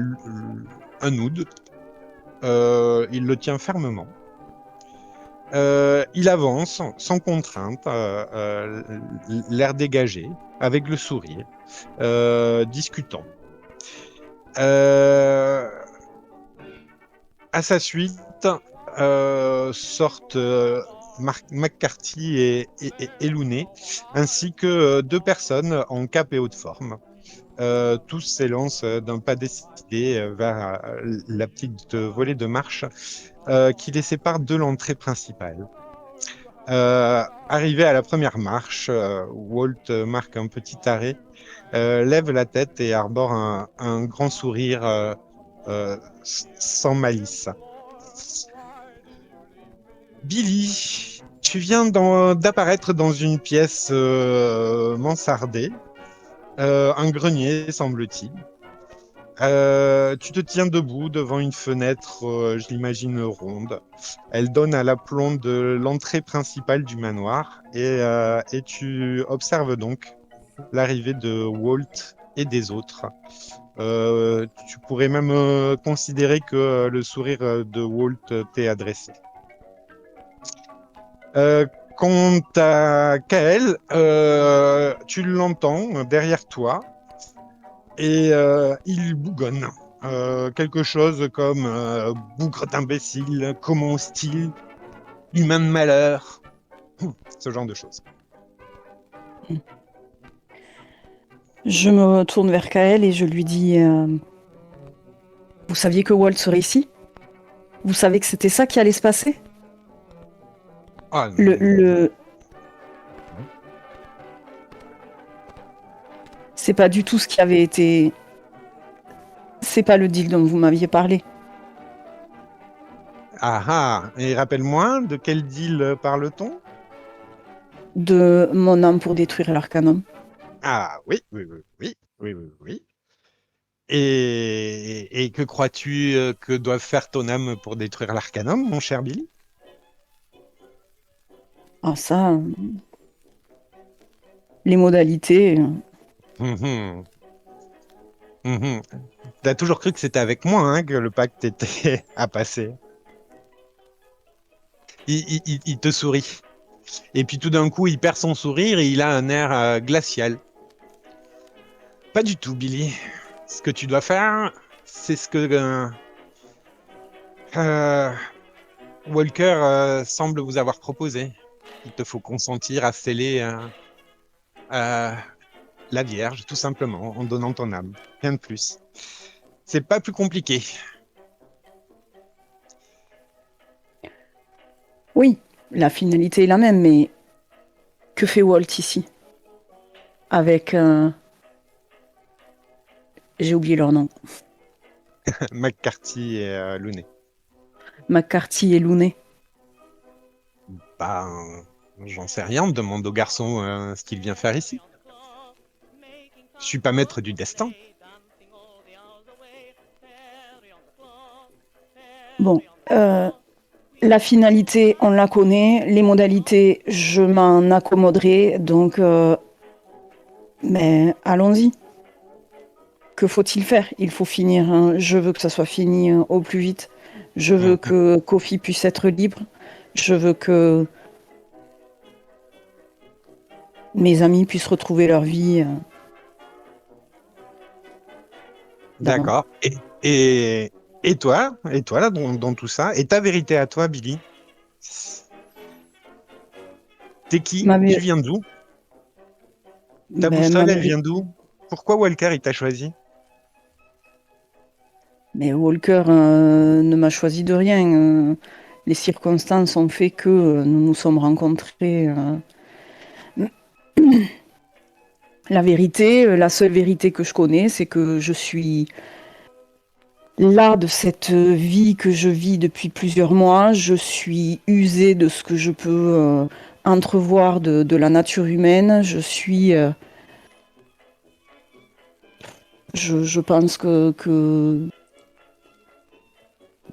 un oud. Il le tient fermement. Il avance sans contrainte, l'air dégagé, avec le sourire, discutant. À sa suite sortent McCarthy et Looney, ainsi que deux personnes en cape et haute forme. Tous s'élancent d'un pas décidé vers la petite volée de marche qui les sépare de l'entrée principale. Arrivé à la première marche, Walt marque un petit arrêt, lève la tête et arbore un grand sourire sans malice. Billy, tu viens d'apparaître dans une pièce mansardée, un grenier semble-t-il. Tu te tiens debout devant une fenêtre, je l'imagine ronde. Elle donne à l'aplomb de l'entrée principale du manoir et tu observes donc l'arrivée de Walt et des autres. Tu pourrais même considérer que le sourire de Walt t'est adressé. Quant à Kael, tu l'entends derrière toi. Et il bougonne. Quelque chose comme bougre d'imbécile, comment hostile, humain de malheur, ce genre de choses. Je me tourne vers Kael et je lui dis vous saviez que Walt serait ici? Vous savez que c'était ça qui allait se passer? Ah, C'est pas du tout ce qui avait été... C'est pas le deal dont vous m'aviez parlé. Ah ah. Et rappelle-moi, de quel deal parle-t-on? De mon âme pour détruire l'Arcanum. Ah oui, oui, oui, oui, oui, oui, oui. Et que crois-tu que doit faire ton âme pour détruire l'Arcanum, mon cher Billy? Ah ça, les modalités. Mhm, mhm. T'as toujours cru que c'était avec moi hein, que le pacte était à passer. Il te sourit. Et puis tout d'un coup, il perd son sourire et il a un air glacial. Pas du tout, Billy. Ce que tu dois faire, c'est ce que euh, Walker semble vous avoir proposé. Il te faut consentir à sceller euh, la Vierge, tout simplement, en donnant ton âme. Rien de plus. C'est pas plus compliqué. Oui, la finalité est la même, mais que fait Walt ici? Avec... j'ai oublié leur nom. McCarthy et Looney. McCarthy et Looney. Bah, j'en sais rien. Demande au garçon ce qu'il vient faire ici. Je suis pas maître du destin. Bon, la finalité, on la connaît. Les modalités, je m'en accommoderai. Donc, mais allons-y. Que faut-il faire? Il faut finir. Hein. Je veux que ça soit fini au plus vite. Je veux Mhm. que Kofi puisse être libre. Je veux que mes amis puissent retrouver leur vie d'avant. D'accord. Et toi, là, dans tout ça, et ta vérité à toi, Billy, t'es qui? Ma, Tu vé- viens d'où? Ta ben, ma boussole, elle vérité. vient d'où? Pourquoi Walker, il t'a choisi? Mais Walker ne m'a choisi de rien. Les circonstances ont fait que nous nous sommes rencontrés. La vérité, la seule vérité que je connais, c'est que je suis là de cette vie que je vis depuis plusieurs mois. Je suis usée de ce que je peux entrevoir de la nature humaine. Je pense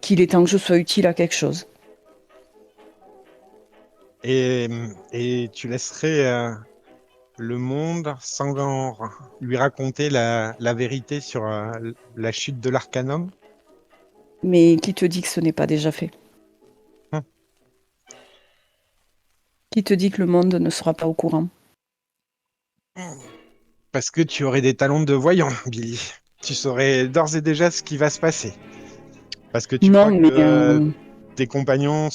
qu'il est temps que je sois utile à quelque chose. Et, et tu laisserais le monde sans lui raconter la vérité sur la chute de l'Arcanum? Mais qui te dit que ce n'est pas déjà fait? Hum. Qui te dit que le monde ne sera pas au courant? Parce que tu aurais des talents de voyant, Billy. Tu saurais d'ores et déjà ce qui va se passer. Parce que tu Non, crois que mais tes compagnons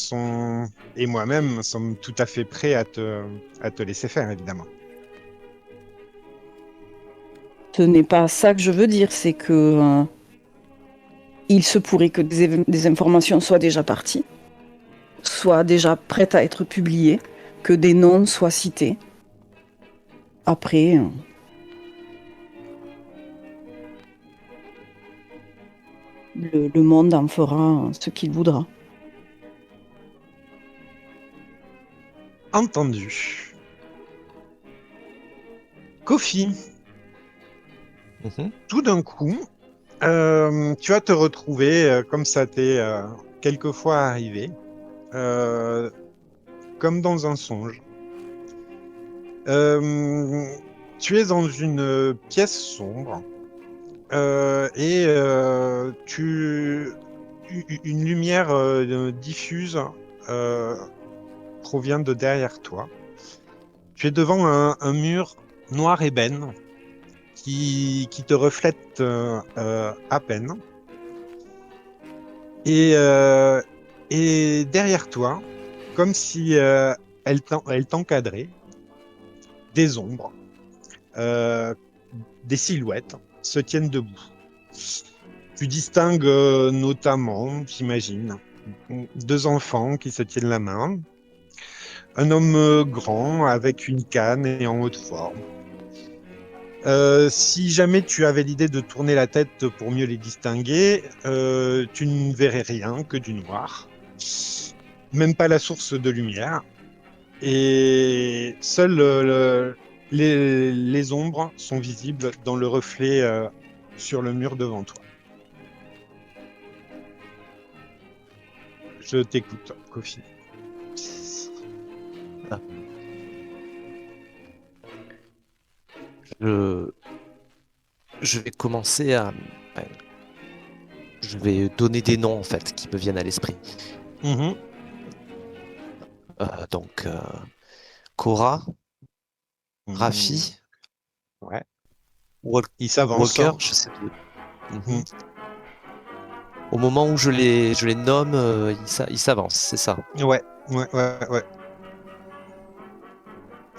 et moi-même sommes tout à fait prêts à te laisser faire, évidemment. ce n'est pas ça que je veux dire. C'est que il se pourrait que des informations soient déjà parties, soient déjà prêtes à être publiées, que des noms soient cités. Après, le monde en fera ce qu'il voudra. Entendu. Kofi, Mhm. tout d'un coup, tu vas te retrouver, comme ça t'est quelquefois arrivé, euh, comme dans un songe. Euh, Tu es dans une pièce sombre et une lumière diffuse euh, provient de derrière toi. Tu es devant un mur noir ébène qui te reflète à peine. Et, euh, et derrière toi, comme si elle t'encadrait, des ombres, euh, des silhouettes se tiennent debout. Tu distingues notamment, j'imagine, deux enfants qui se tiennent la main, un homme grand avec une canne et en haute forme. Si jamais tu avais l'idée de tourner la tête pour mieux les distinguer, tu ne verrais rien que du noir. même pas la source de lumière. Et seules les ombres sont visibles dans le reflet sur le mur devant toi. Je t'écoute, Kofi. Je, je vais commencer à... Je vais donner des noms, en fait, qui me viennent à l'esprit. Mhm. Donc, Cora, Mhm. Rafi, Ouais. Wal- Il s'avance. Walker, je sais pas. Mm. Au moment où je les nomme, ils s'avancent, c'est ça. Ouais, ouais.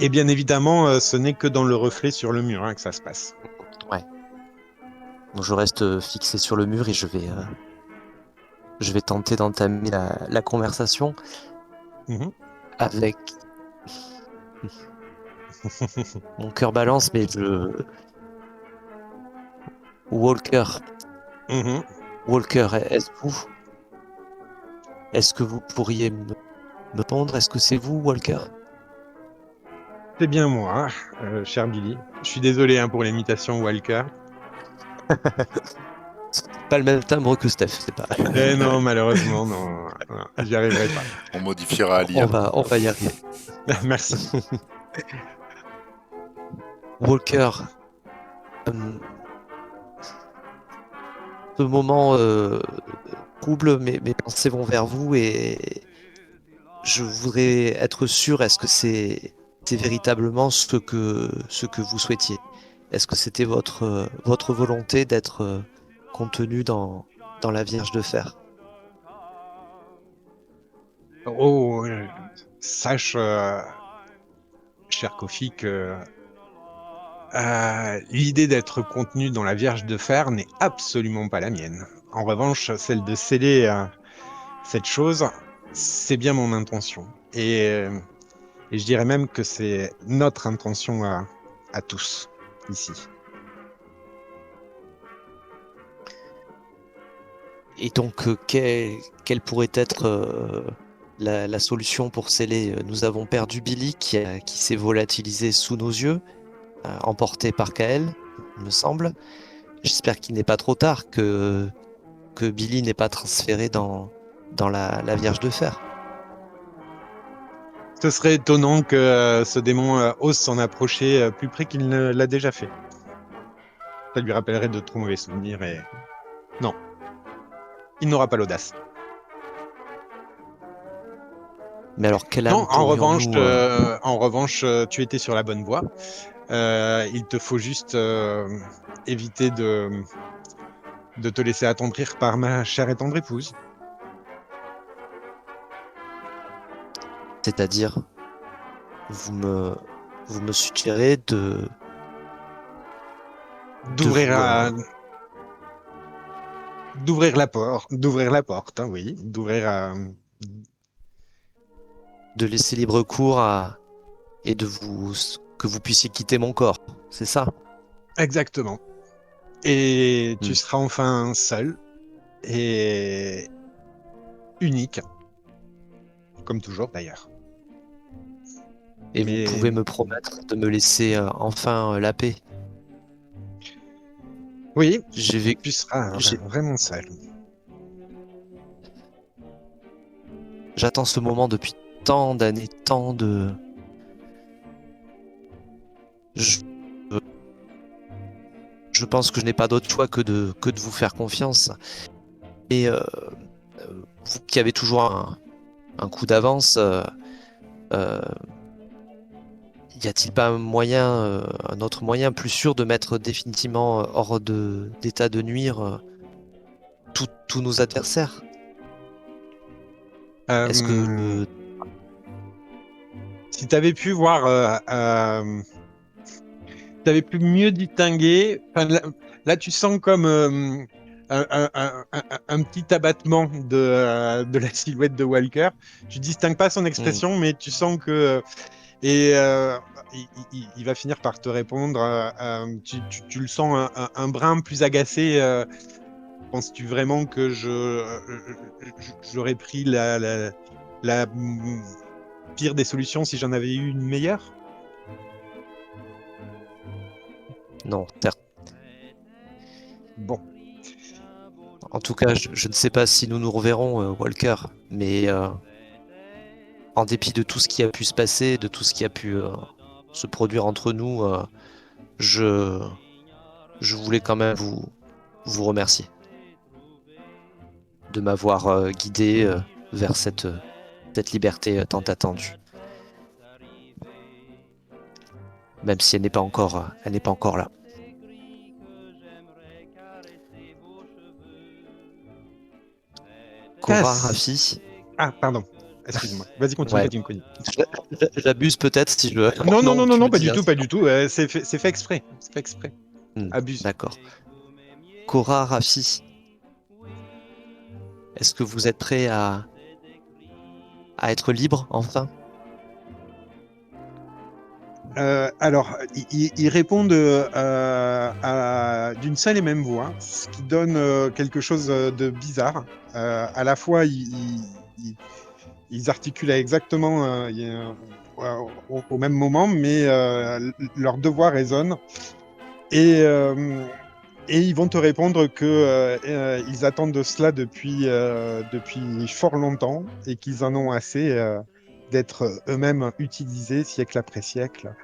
Et bien évidemment, ce n'est que dans le reflet sur le mur que ça se passe. Ouais. Donc je reste fixé sur le mur et je vais tenter d'entamer la conversation Mhm. avec mon cœur balance, mais Walker, Mhm. Walker, est-ce que vous pourriez me répondre? Est-ce que c'est vous, Walker? C'est bien moi, cher Billy. Je suis désolé pour l'imitation Walker. Pas le même timbre que Steph, c'est pas. Eh non, malheureusement, non, non, j'y arriverai pas. On modifiera à l'IA. On va y arriver. Merci. Walker, ce moment trouble, mes pensées vont vers vous et je voudrais être sûr, est-ce que c'est véritablement ce que vous souhaitiez? Est-ce que c'était votre volonté d'être contenu dans la Vierge de Fer? Oh, sache, cher Kofi, que l'idée d'être contenu dans la Vierge de Fer n'est absolument pas la mienne. En revanche, celle de sceller cette chose, c'est bien mon intention. Et je dirais même que c'est notre intention à tous, ici. Et donc, quelle pourrait être la solution pour sceller? Nous avons perdu Billy qui s'est volatilisé sous nos yeux, emporté par Kael, il me semble. J'espère qu'il n'est pas trop tard, que Billy n'est pas transféré dans la Vierge de Fer. Ce serait étonnant que ce démon ose s'en approcher plus près qu'il ne l'a déjà fait. Ça lui rappellerait de trop mauvais souvenirs et... Non, il n'aura pas l'audace. Mais alors, quelle Non, âme pourrions-nous... en revanche, tu étais sur la bonne voie. Il te faut juste éviter de te laisser attendrir par ma chère et tendre épouse. C'est-à-dire, vous me, vous me suggérez D'ouvrir vous, d'ouvrir la porte, oui, de laisser libre cours et que vous puissiez quitter mon corps. C'est ça? exactement. Et tu Hmm. seras enfin seul et unique, comme toujours d'ailleurs. Et vous Mais pouvez me promettre de me laisser enfin la paix. oui, J'ai vécu, tu seras j'ai- vraiment seul. j'attends ce moment depuis tant d'années, tant de... Je, je pense que je n'ai pas d'autre choix que de vous faire confiance. Et vous qui avez toujours un coup d'avance, euh, y a-t-il pas un autre moyen plus sûr de mettre définitivement hors d'état de nuire tous nos adversaires? Est-ce que Euh, Si tu avais pu voir, tu avais pu mieux distinguer. Enfin, là, tu sens comme un petit abattement de la silhouette de Walker. Tu distingues pas son Hmm. expression, mais tu sens que et il va finir par te répondre. Tu le sens un brin plus agacé. penses-tu vraiment que j'aurais pris la pire des solutions si j'en avais eu une meilleure? Non, Bon. en tout cas, je ne sais pas si nous nous reverrons, Walker, mais en dépit de tout ce qui a pu se passer, de tout ce qui a pu se produire entre nous, je voulais quand même vous remercier de m'avoir guidé vers cette liberté tant attendue, même si elle n'est pas encore là. Cora, Cass. Rafi. Ah, pardon. Excuse-moi. Vas-y, continue. Ouais. J'abuse peut-être si je. Non, pas tu du me tout, dis, pas du tout. C'est fait exprès. C'est fait exprès. Abuse. D'accord. Cora, Rafi, est-ce que vous êtes prêts à être libre enfin? Alors, ils répondent d'une seule et même voix, ce qui donne quelque chose de bizarre. À la fois, ils articulent exactement au même moment, mais leurs deux voix résonnent. Et ils vont te répondre que ils attendent de cela depuis fort longtemps et qu'ils en ont assez d'être eux-mêmes utilisés siècle après siècle,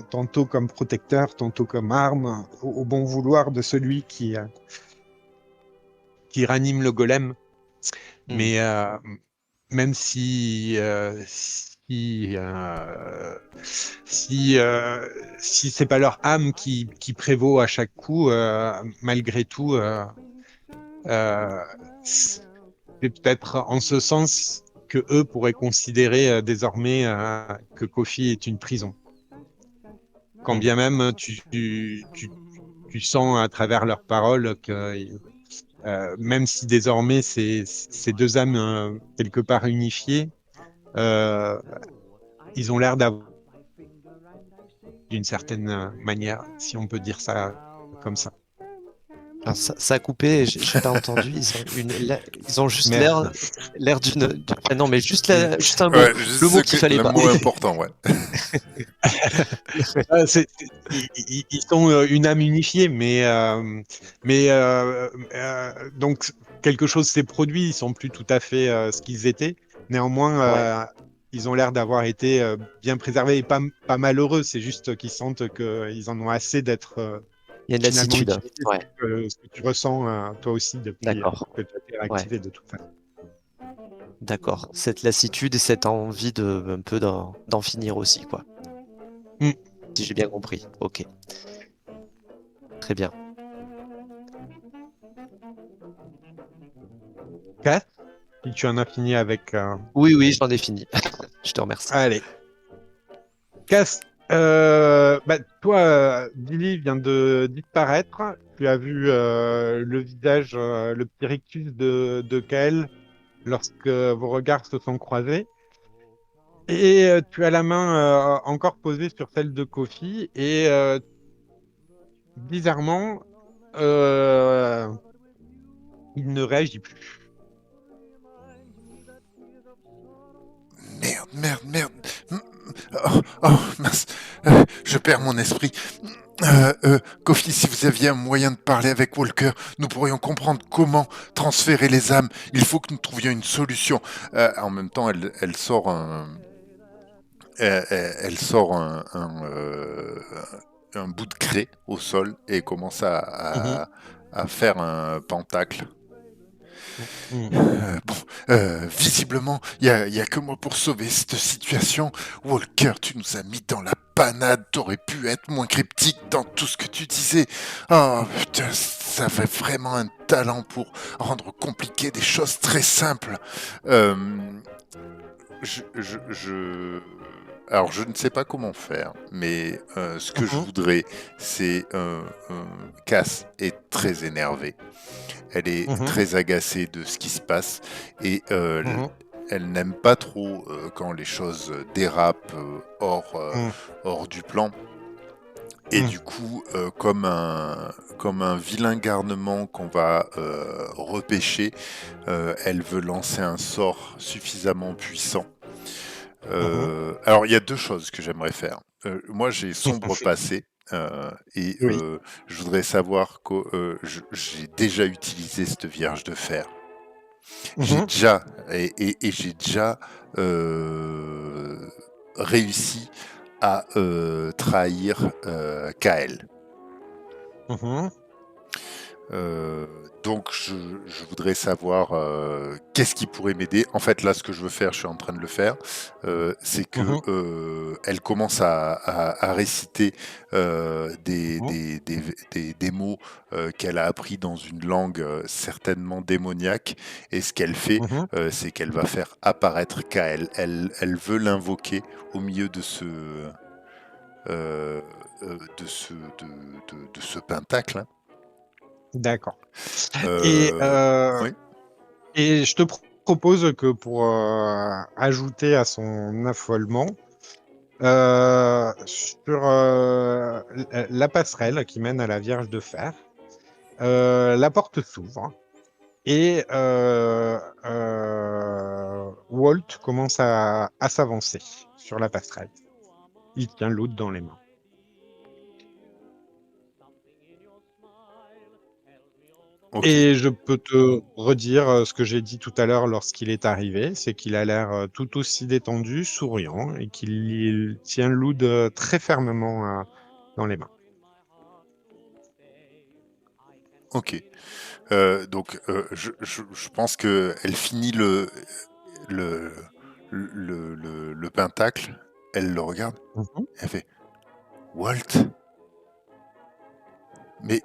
tantôt comme protecteurs, tantôt comme armes, au bon vouloir de celui qui ranime le golem. Mais même si c'est pas leur âme qui prévaut à chaque coup, malgré tout, c'est peut-être en ce sens que eux pourraient considérer désormais que Kofi est une prison. Quand bien même tu sens à travers leurs paroles que même si désormais ces deux âmes quelque part unifiées, ils ont l'air d'avoir d'une certaine manière, si on peut dire ça comme ça. Alors, ça a coupé, j'ai pas entendu. Ils ont juste Merde. l'air d'une. Ah non, mais juste un mot. Ouais, Le mot qu'il fallait le pas. mot important, ouais. Ils sont une âme unifiée, mais donc quelque chose s'est produit. Ils sont plus tout à fait ce qu'ils étaient. Néanmoins, ils ont l'air d'avoir été bien préservés et pas malheureux. C'est juste qu'ils sentent qu'ils en ont assez d'être Il y a une lassitude. Ouais. Ce que tu ressens toi aussi depuis que tu as été réactivé de toute façon. D'accord. Cette lassitude et cette envie un peu d'en finir aussi, quoi. Si j'ai bien compris. Ok. Très bien. Cass, si tu en as fini avec... Oui, j'en ai fini. Je te remercie. Allez. Cass, toi, Billy vient de disparaître. Tu as vu le visage, le petit rictus de Kael lorsque vos regards se sont croisés. Et tu as la main encore posée sur celle de Kofi. Et bizarrement, il ne réagit plus. Merde. Mince. Je perds mon esprit. Kofi, si vous aviez un moyen de parler avec Walker, nous pourrions comprendre comment transférer les âmes. Il faut que nous trouvions une solution. En même temps, elle sort un bout de craie au sol et commence à faire un pentacle. Visiblement, il y a que moi pour sauver cette situation. Walker, tu nous as mis dans la panade. T'aurais pu être moins cryptique dans tout ce que tu disais. Oh putain, ça avait vraiment un talent pour rendre compliqué des choses très simples. Alors, je ne sais pas comment faire, mais ce que je voudrais, c'est... Cass est très énervée. Elle est très agacée de ce qui se passe et elle n'aime pas trop quand les choses dérapent hors du plan. Et du coup, comme comme un vilain garnement qu'on va repêcher. Elle veut lancer un sort suffisamment puissant. Alors, il y a deux choses que j'aimerais faire. Moi, j'ai sombre passé. Et Oui. je voudrais savoir que j'ai déjà utilisé cette vierge de fer. J'ai déjà et j'ai déjà réussi à trahir Kael. Donc je voudrais savoir qu'est-ce qui pourrait m'aider. En fait, là, ce que je veux faire, je suis en train de le faire, c'est que elle commence à réciter des mots qu'elle a appris dans une langue certainement démoniaque. Et ce qu'elle fait, c'est qu'elle va faire apparaître Kael. Elle veut l'invoquer au milieu de ce pentacle. Hein. D'accord. Et Oui. je te propose que pour ajouter à son affolement, sur la passerelle qui mène à la Vierge de Fer, la porte s'ouvre et Walt commence à s'avancer sur la passerelle. Il tient l'autre dans les mains. Okay. Et je peux te redire ce que j'ai dit tout à l'heure lorsqu'il est arrivé, c'est qu'il a l'air tout aussi détendu, souriant, et qu'il tient Loud très fermement dans les mains. Ok. Donc, je pense qu'elle finit le pentacle, elle le regarde, elle fait « Walt ?» Mais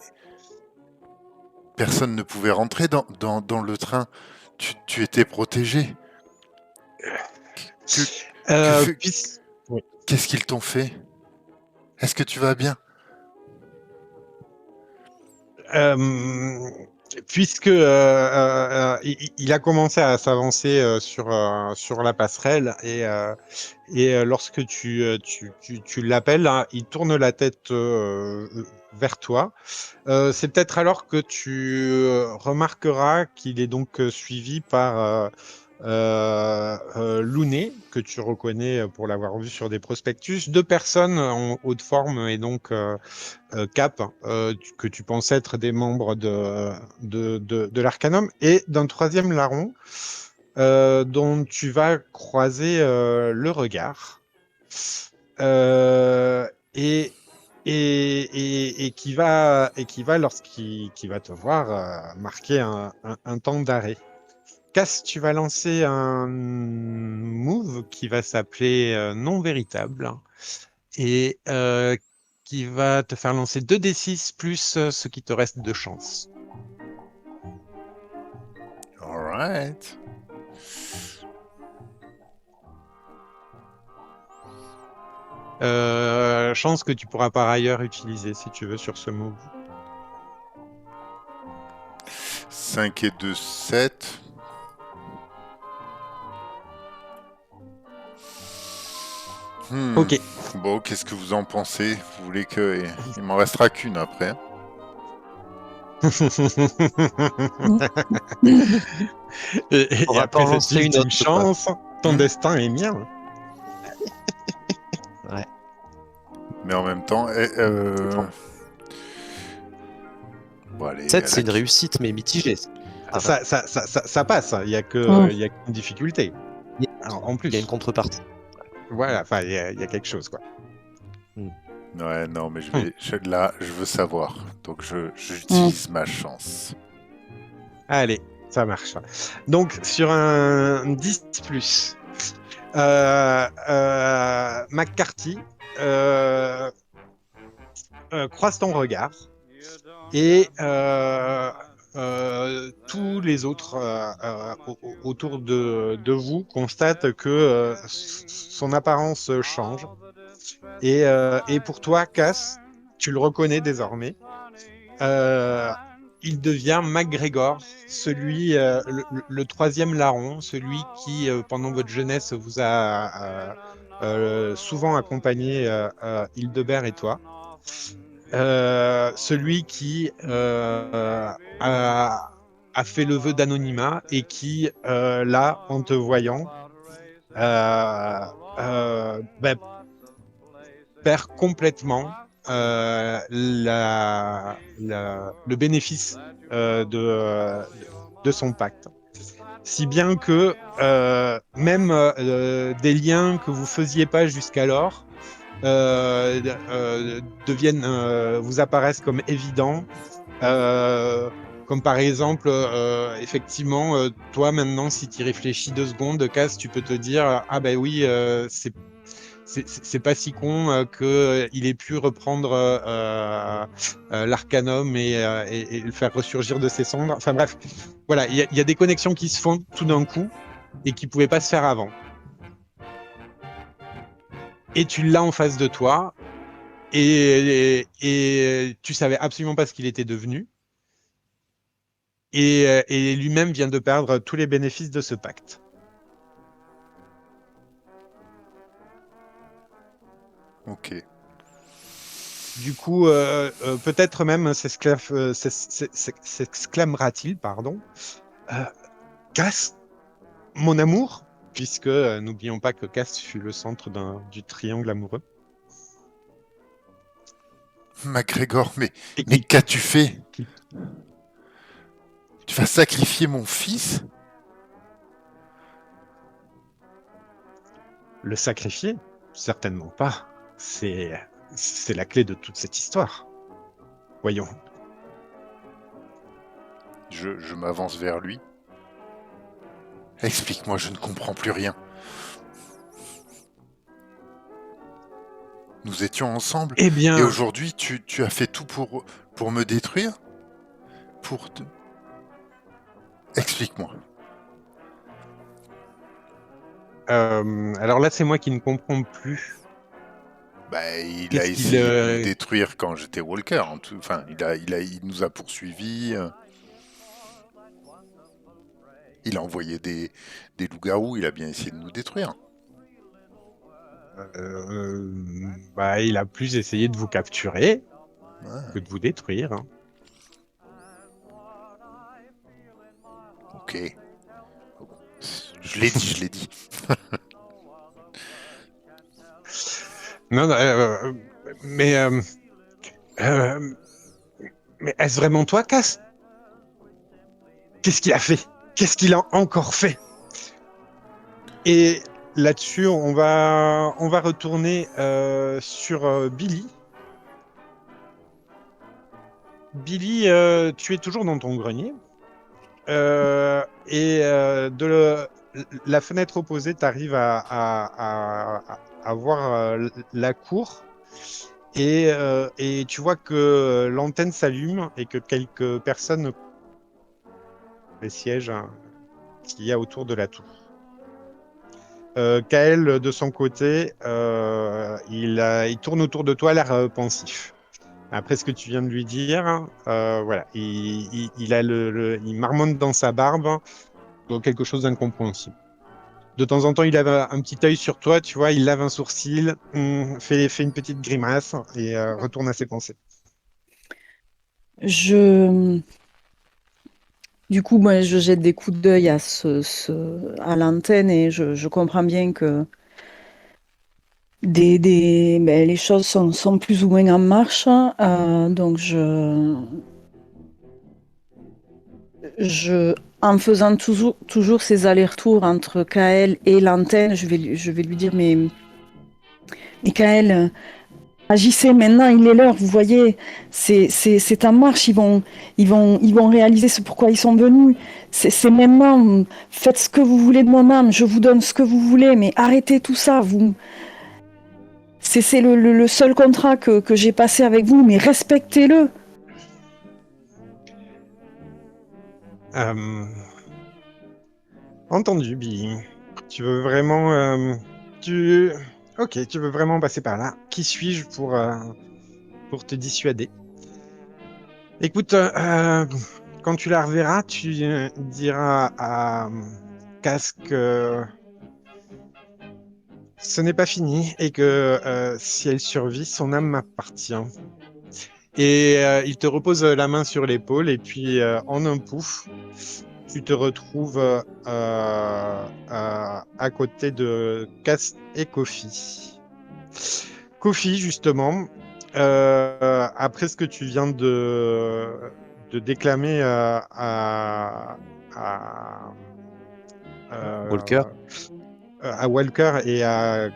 personne ne pouvait rentrer dans le train. Tu étais protégé. Qu'est-ce qu'ils t'ont fait? Est-ce que tu vas bien? Puisque il a commencé à s'avancer sur la passerelle et lorsque tu l'appelles, hein, il tourne la tête vers toi. C'est peut-être alors que tu remarqueras qu'il est donc suivi par Lounet, que tu reconnais pour l'avoir vu sur des prospectus, deux personnes en haute forme et donc Cap, que tu penses être des membres de l'Arcanum, et d'un troisième larron dont tu vas croiser le regard. Et qui va lorsqu'il va te voir marquer un temps d'arrêt. Cass, tu vas lancer un move qui va s'appeler non véritable et qui va te faire lancer 2d6 plus ce qui te reste de chance. Alright. Chance que tu pourras par ailleurs utiliser si tu veux sur ce move. 5 et 2, 7. Ok. Bon, qu'est-ce que vous en pensez? Vous voulez que... Il m'en restera qu'une après. et après cette ultime chance, ton destin est mien. Ouais. Mais en même temps... Bon, allez, 7, c'est une réussite, mais mitigée. Ça passe, il n'y a qu'une difficulté. Alors, en plus, il y a une contrepartie. Voilà, enfin, il y a quelque chose, quoi. Ouais, non, mais là, je veux savoir. Donc, j'utilise ma chance. Allez, ça marche. Donc, sur un 10+, McCarthy croise ton regard et tous les autres autour de vous constatent que son apparence change. Et pour toi, Cass, tu le reconnais désormais. Il devient MacGregor, celui, le troisième larron, celui qui, pendant votre jeunesse, vous a souvent accompagné, Hildebert et toi. celui qui a fait le vœu d'anonymat et qui, là, en te voyant, euh, ben, perd complètement le bénéfice de son pacte. Si bien que même des liens que vous faisiez pas jusqu'alors vous apparaissent comme évidents. Comme par exemple, effectivement, toi maintenant, si tu y réfléchis 2 secondes, Cass, tu peux te dire, ah ben oui, c'est pas si con qu'il ait pu reprendre l'Arcanum et le faire ressurgir de ses cendres. Enfin bref, voilà, il y a des connexions qui se font tout d'un coup et qui pouvaient pas se faire avant. Et tu l'as en face de toi et tu savais absolument pas ce qu'il était devenu. Et lui-même vient de perdre tous les bénéfices de ce pacte. Ok. Du coup, peut-être même s'exclamera-t-il, pardon, euh, Cass, mon amour, puisque n'oublions pas que Cass fut le centre du triangle amoureux. MacGregor, Et mais qui, qu'as-tu fait? qui Tu vas sacrifier mon fils? le sacrifier? Certainement pas. C'est la clé de toute cette histoire. Voyons. Je m'avance vers lui. Explique-moi, je ne comprends plus rien. Nous étions ensemble, Eh et bien, aujourd'hui, tu as fait tout pour me détruire? Explique-moi. alors là, c'est moi qui ne comprends plus. Bah, il a Qu'est-ce qu'il... essayé de nous détruire quand j'étais Walker. Enfin, il nous a poursuivis. Il a envoyé des loups-garous. Il a bien essayé de nous détruire. il a plus essayé de vous capturer Ouais, que de vous détruire, hein. ok. Je l'ai dit, je l'ai dit. Non, non, mais, euh, mais est-ce vraiment toi, Cass? Qu'est-ce qu'il a fait? Qu'est-ce qu'il a encore fait? Et là-dessus, on va retourner sur Billy. Billy, tu es toujours dans ton grenier. Et la fenêtre opposée, tu arrives à voir la cour. Et tu vois que l'antenne s'allume et que quelques personnes les sièges hein, qu'il y a autour de la tour. Kael, de son côté, il tourne autour de toi, l'air pensif. Après ce que tu viens de lui dire, voilà, il marmonne dans sa barbe, donc quelque chose d'incompréhensible. De temps en temps, il a un petit œil sur toi, tu vois, il lave un sourcil, fait une petite grimace et retourne à ses pensées. Je, du coup, moi, je jette des coups d'œil à l'antenne et je comprends bien que les choses sont plus ou moins en marche. Donc, en faisant toujours ces allers-retours entre Kael et l'antenne, je vais lui dire, mais Kael, agissez maintenant, il est l'heure, vous voyez, c'est en marche, ils vont réaliser ce pourquoi ils sont venus. C'est maintenant, faites ce que vous voulez de mon âme, je vous donne ce que vous voulez, mais arrêtez tout ça, c'est le seul contrat que j'ai passé avec vous, mais respectez-le. Euh, Entendu, Billy. Tu veux vraiment... tu... Ok, tu veux vraiment passer par là. Qui suis-je pour te dissuader? Écoute, quand tu la reverras, tu diras à Cass que ce n'est pas fini et que si elle survit, son âme m'appartient. Et il te repose la main sur l'épaule et puis en un pouf, tu te retrouves à côté de Cass et Kofi. Kofi, justement, après ce que tu viens de déclamer à, Walker. à Walker et à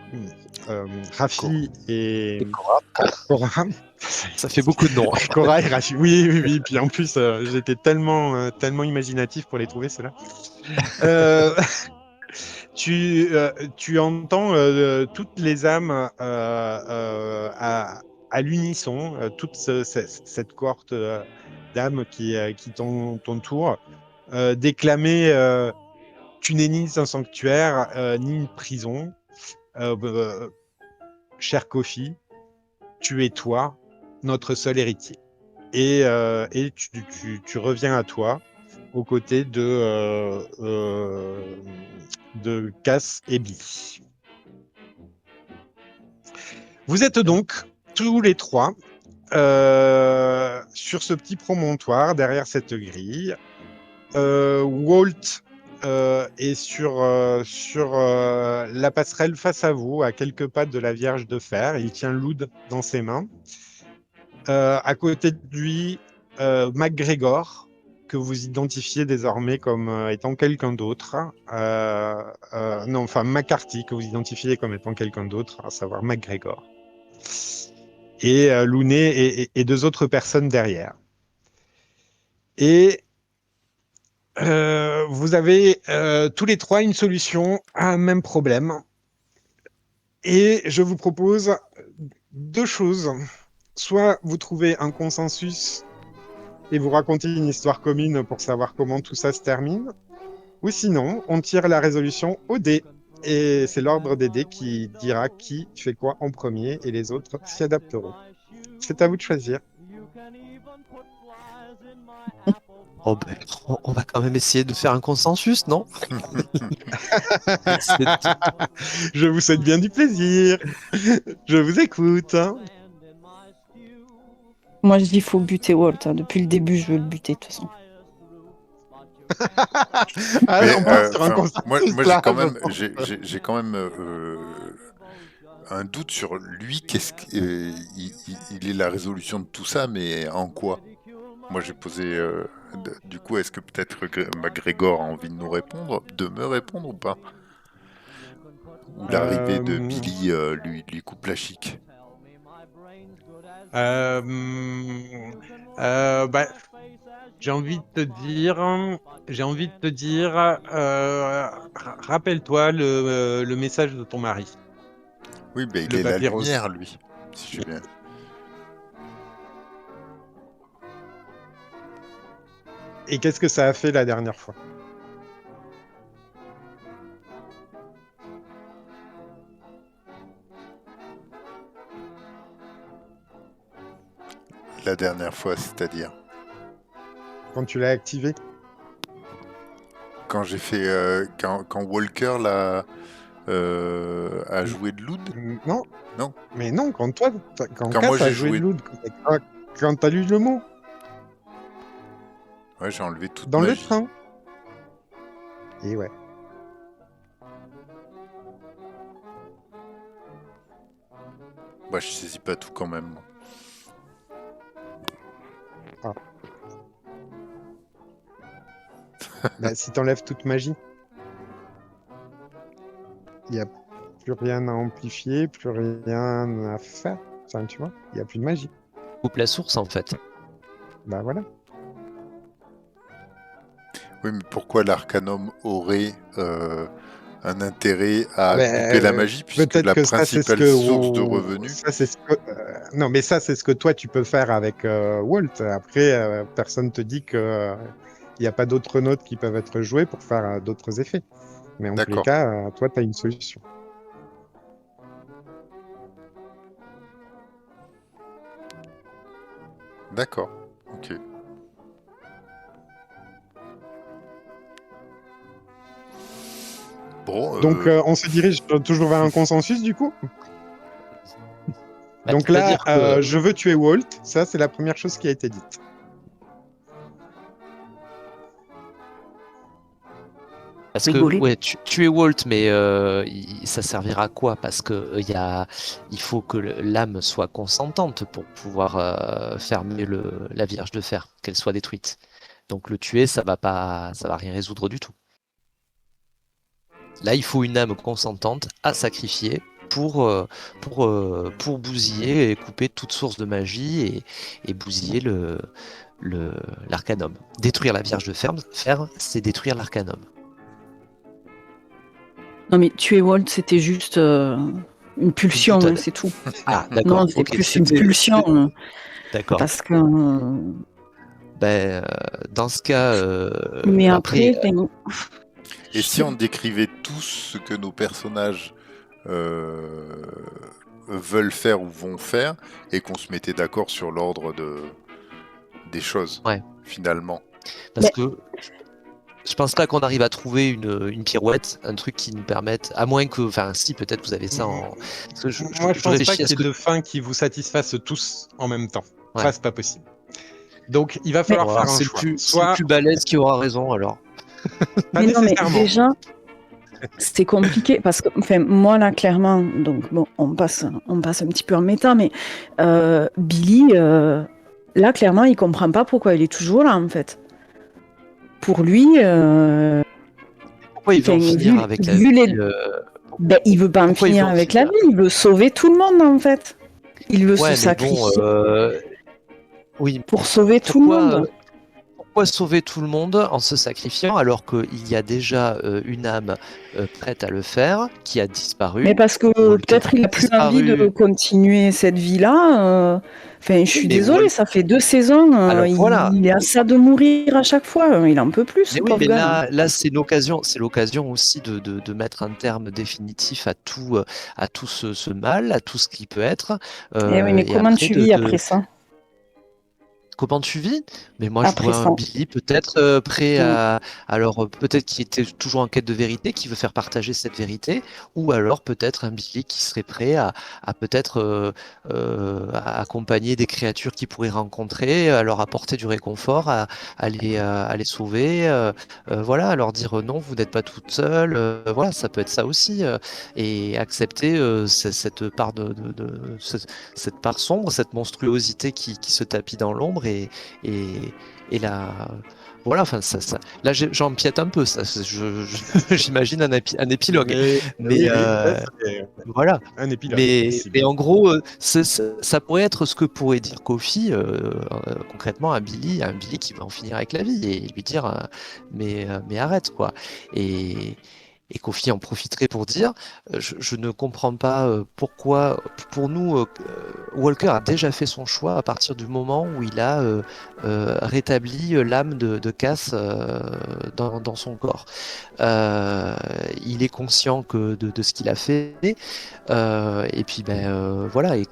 Rafi et Et Cora. Cora. Ça fait beaucoup de noms. Cora et Rafi. Oui, oui, oui. Puis en plus, j'étais tellement imaginatif pour les trouver, ceux-là. Euh, tu entends toutes les âmes à l'unisson, toute cette cohorte d'âmes qui t'entourent, déclamer tu n'es ni un sanctuaire, ni une prison. Cher Kofi, tu es toi, notre seul héritier. Et tu reviens à toi, aux côtés de Cass et Billy. Vous êtes donc tous les trois sur ce petit promontoire, derrière cette grille. Walt est sur la passerelle face à vous, à quelques pas de la Vierge de Fer. Il tient l'oude dans ses mains. À côté de lui, MacGregor, que vous identifiez désormais comme étant quelqu'un d'autre. Non, enfin McCarthy, que vous identifiez comme étant quelqu'un d'autre, à savoir MacGregor. Et Looney et deux autres personnes derrière. Et vous avez tous les trois une solution à un même problème. Et je vous propose deux choses. Soit vous trouvez un consensus et vous racontez une histoire commune pour savoir comment tout ça se termine, ou sinon, on tire la résolution au dé. Et c'est l'ordre des dés qui dira qui fait quoi en premier et les autres s'y adapteront. C'est à vous de choisir. Oh, ben, on va quand même essayer de faire un consensus, non? Je vous souhaite bien du plaisir. Je vous écoute. Moi, je dis faut buter Walt. Hein. Depuis le début, je veux le buter, de toute façon. Ah, Mais on part sur un moi, consensus moi là, je pense. j'ai quand même un doute sur lui. Il est la résolution de tout ça, mais en quoi? Moi, j'ai posé. Du coup, est-ce que peut-être McGregor a envie de nous répondre, de me répondre ou pas? Ou l'arrivée de Euh, Billy lui coupe la chic? euh, bah, j'ai envie de te dire, rappelle-toi le message de ton mari, Oui, ben il le est la papyrus. lumière, lui. Si j'ai bien. Et qu'est-ce que ça a fait la dernière fois? La dernière fois, c'est-à-dire Quand tu l'as activé? quand j'ai fait quand Walker a joué de l'oud. Non, Non, mais non, quand quand moi Cass a j'ai joué de joué. l'oud, quand t'as lu le mot, Ouais, j'ai enlevé toute dans le magie. train. Et ouais. Bah, je saisis pas tout quand même. Ah. Bah, si t'enlèves toute magie, il n'y a plus rien à amplifier, plus rien à faire. Enfin, tu vois, il n'y a plus de magie. Coupe la source, en fait. Bah voilà. Oui, mais pourquoi l'Arcanum aurait un intérêt à couper la Ben, magie, puisque peut-être la que ça, c'est ce principale que source de revenus. ça, c'est ce que non, mais ça, c'est ce que toi tu peux faire avec Walt. Après, personne te dit que il n'y a pas d'autres notes qui peuvent être jouées pour faire d'autres effets. Mais en tous les D'accord, cas, toi, tu as une solution. d'accord, ok. Bon, Donc, on se dirige toujours vers un consensus, du coup? Bah, Donc là, c'est-à-dire que je veux tuer Walt. Ça, c'est la première chose qui a été dite. Parce que Rigoler. ouais, tu es Walt, mais ça servira à quoi? Parce que il faut que l'âme soit consentante pour pouvoir fermer la Vierge de Fer, qu'elle soit détruite. Donc le tuer, ça va rien résoudre du tout. Là, il faut une âme consentante à sacrifier pour bousiller et couper toute source de magie et bousiller l'arcanum. Détruire la Vierge de Fer, c'est détruire l'arcanum. Non, mais tuer Walt, c'était juste une pulsion, boutade. c'est tout. Ah, d'accord. Non, c'était Ok, plus une pulsion. D'accord. Parce que. Dans ce cas, Mais après, après, Et si on décrivait tous ce que nos personnages veulent faire ou vont faire, et qu'on se mettait d'accord sur l'ordre des choses, Ouais. finalement. parce que je pense pas qu'on arrive à trouver une pirouette, un truc qui nous permette, à moins que, enfin, si peut-être vous avez ça en. Parce que Moi, je pense pas réfléchis qu'il à y ce ait que. de fins qui vous satisfassent tous en même temps. Ouais. Ça, c'est pas possible. Donc, il va falloir faire un C'est choix. c'est le Soit, plus balèze qui aura raison alors. pas mais non, mais nécessairement. déjà, c'était compliqué parce que, enfin, moi là, clairement, donc bon, on passe un petit peu en méta, mais Billy, là, clairement, il comprend pas pourquoi il est toujours là, en fait. Pour lui, Pourquoi il veut en enfin, finir avec la vu vie les- ben, il veut pas en Pourquoi il finir veut en avec la finir vie, il veut sauver tout le monde, en fait. Il veut se Ouais, mais sacrifier bon, oui. pour sauver tout le monde. Pourquoi sauver tout le monde en se sacrifiant alors qu'il y a déjà une âme prête à le faire qui a disparu? Mais parce que Walter peut-être il a plus envie de disparu. continuer cette vie-là. Enfin, je suis mais désolée, Wal- ça fait 2 saisons. Alors voilà. Il est à ça de mourir à chaque fois. Il en peut plus, ce Mais oui, pauvre mais gars. là c'est l'occasion aussi de mettre un terme définitif à tout ce mal, à tout ce qui peut être. Eh oui, mais Et comment après tu vis après ça? Comment tu vis? Mais moi, je Après vois ça. un Billy peut-être prêt Mm. à. Alors, peut-être qu'il était toujours en quête de vérité, qui veut faire partager cette vérité, ou alors peut-être un Billy qui serait prêt à peut-être à accompagner des créatures qu'il pourrait rencontrer, à leur apporter du réconfort, à les sauver, voilà, à leur dire non, vous n'êtes pas toute seule, voilà, ça peut être ça aussi, et accepter cette part cette part sombre, cette monstruosité qui se tapit dans l'ombre et la voilà, enfin là j'empiète un peu, ça, j'imagine un épilogue, mais ça serait voilà. un épilogue Mais possible. en gros, ça pourrait être ce que pourrait dire Kofi concrètement à un Billy qui va en finir avec la vie et lui dire mais arrête quoi. Et Kofi en profiterait pour dire je ne comprends pas pourquoi, pour nous, Walker a déjà fait son choix à partir du moment où il a rétabli l'âme de Cass dans son corps. Il est conscient de ce qu'il a fait, et puis voilà, et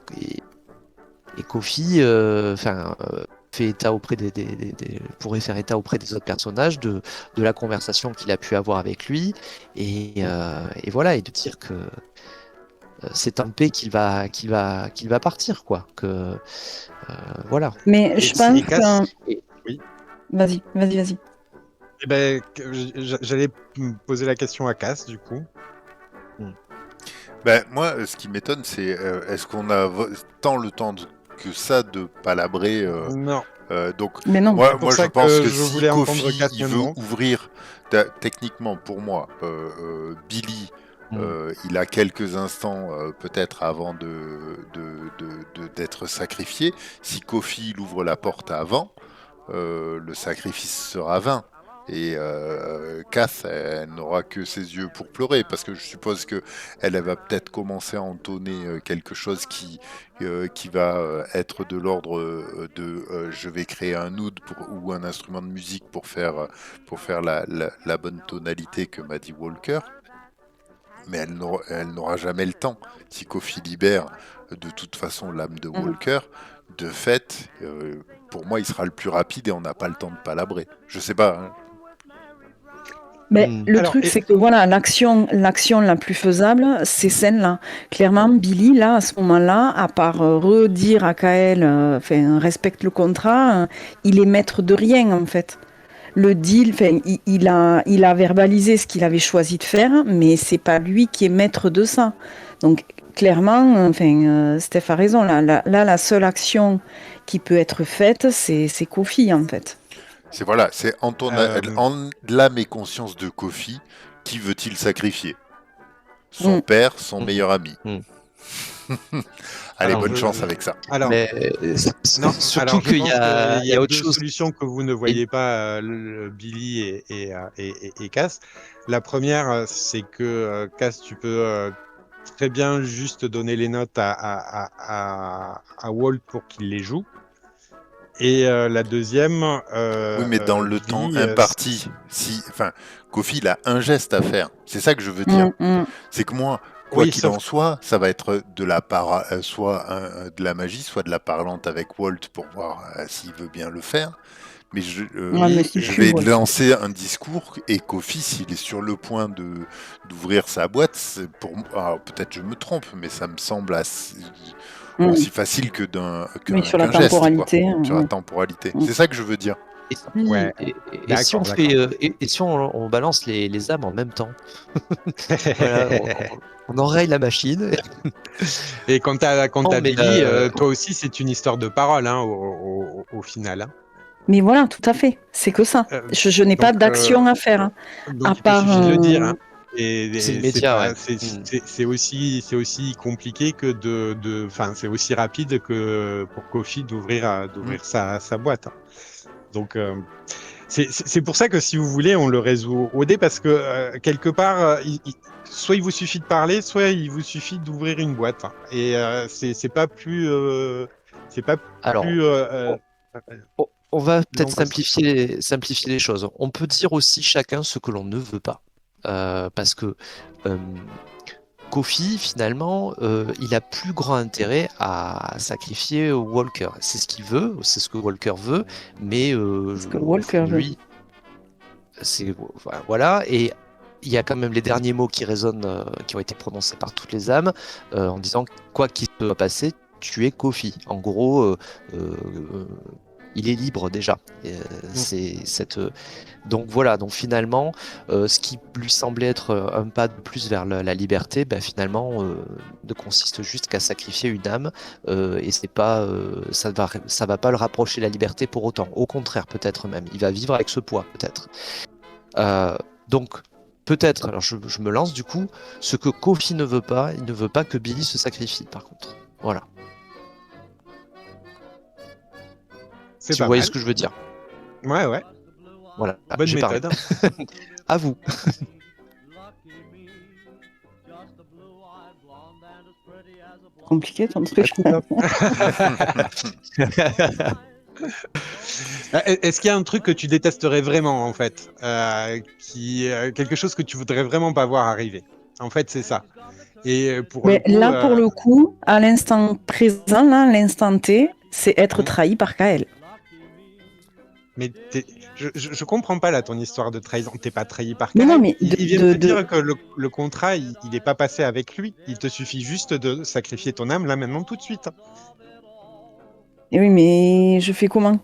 Kofi fait état auprès pourrait faire état auprès des autres personnages de la conversation qu'il a pu avoir avec lui et voilà, et de dire que c'est en paix qu'il va partir quoi, que voilà. Mais Et je si pense Cass- que. Oui. Vas-y. Eh ben, j'allais me poser la question à Cass, du coup. Ben, moi, ce qui m'étonne, c'est est-ce qu'on a tant le temps que ça de palabrer Non. donc, Mais non. C'est pour moi ça je pense que que je si voulais entendre Kofi Cass il veut maintenant. ouvrir, techniquement pour moi, Billy, il a quelques instants peut-être avant d'être sacrifié. Si Kofi il ouvre la porte avant, le sacrifice sera vain. Et Cass, elle n'aura que ses yeux pour pleurer, parce que je suppose que elle va peut-être commencer à entonner quelque chose qui va être de l'ordre de je vais créer un oud ou un instrument de musique pour faire la bonne tonalité que m'a dit Walker. Mais elle n'aura jamais le temps. Si Kofi libère de toute façon l'âme de Walker, de fait, pour moi, il sera le plus rapide et on n'a pas le temps de palabrer. Je sais pas. Hein. Mais Hmm. le Alors, truc, c'est que voilà, l'action la plus faisable, c'est celle-là. Clairement, Billy, là, à ce moment-là, à part redire à Kael, enfin, respecte le contrat, il est maître de rien, en fait. Le deal, enfin, il a verbalisé ce qu'il avait choisi de faire, mais c'est pas lui qui est maître de ça. Donc, clairement, enfin, Steph a raison. La seule action qui peut être faite, c'est Kofi, en fait. C'est euh, en l'âme et conscience de Kofi, qui veut-il sacrifier? Son Mm. père, son Hmm. meilleur ami. Hmm. Allez, alors, bonne chance avec ça. alors, Mais non, surtout alors je qu'il y pense a, qu'il il y y a a autre deux chose. solutions que vous ne Et- voyez pas, Billy et Cass. La première, c'est que Cass, tu peux très bien juste donner les notes à Walt pour qu'il les joue. Et la deuxième, Oui, mais dans le temps Billy, imparti, Kofi, il a un geste à faire. C'est ça que je veux dire. Mm, mm. C'est que moi, quoi oui, qu'il sauf en soit, ça va être soit de la magie, soit de la parlante avec Walt pour voir s'il veut bien le faire. Mais Ouais, mais oui, c'est je plus vais Walt. lancer un discours et Kofi, s'il est sur le point d'ouvrir sa boîte, peut-être je me trompe, mais ça me semble Mm. aussi facile Oui, sur la qu'un geste, quoi, temporalité. sur la temporalité. Mm. C'est ça que je veux dire. Et ouais, si, et si on d'accord, fait, d'accord. et si on balance les âmes en même temps, voilà, on enraye la machine. Et quant Non, à mais Billy, toi aussi, c'est une histoire de parole, hein, au final, hein. Mais voilà, tout à fait. C'est que ça. Euh, Je n'ai pas donc, d'action à faire, hein, à donc, il te part. suffit de le dire, hein. c'est C'est immédiat, ouais. pas, c'est aussi compliqué que enfin, c'est aussi rapide que pour Kofi Mm. d'ouvrir sa boîte, hein. Donc, c'est pour ça que si vous voulez, on le résout au dé parce que quelque part, soit il vous suffit de parler, soit il vous suffit d'ouvrir une boîte, hein. Et c'est pas plus, c'est pas Alors, plus on va peut-être long que ça. simplifier les choses. On peut dire aussi chacun ce que l'on ne veut pas. Parce que euh, Kofi, finalement, il a plus grand intérêt à sacrifier Walker. C'est ce qu'il veut, c'est ce que Walker veut, mais Ce que Walker veut. lui, voilà. Et il y a quand même les derniers mots qui résonnent, qui ont été prononcés par toutes les âmes, en disant quoi qu'il se soit passé, tu es Kofi. En gros, il est libre déjà. C'est cette. Donc voilà. Donc finalement, ce qui lui semblait être un pas de plus vers la liberté, ben, finalement, ne consiste juste qu'à sacrifier une âme. Et c'est pas, ça va pas le rapprocher de la liberté pour autant. Au contraire, peut-être même. Il va vivre avec ce poids, peut-être. Donc peut-être. Alors je me lance du coup. Ce que Kofi ne veut pas, il ne veut pas que Billy se sacrifie. Par contre, voilà. C'est Si vous pas voyez mal. ce que je veux dire. Ouais, ouais. Voilà, Bonne j'ai parlé. méthode. À vous. Compliqué ton truc. Est-ce qu'il y a un truc que tu détesterais vraiment, en fait, quelque chose que tu voudrais vraiment pas voir arriver? En fait, c'est ça. Et pour le Mais coup, là, pour le coup, à l'instant présent, là, l'instant T, c'est être trahi par Kael. mais je comprends pas là ton histoire de trahison. T'es pas trahi par Non, non, Kael. mais Il vient de te dire que le contrat, il est pas passé avec lui. Il te suffit juste de sacrifier ton âme là maintenant tout de suite. Eh oui, mais je fais comment?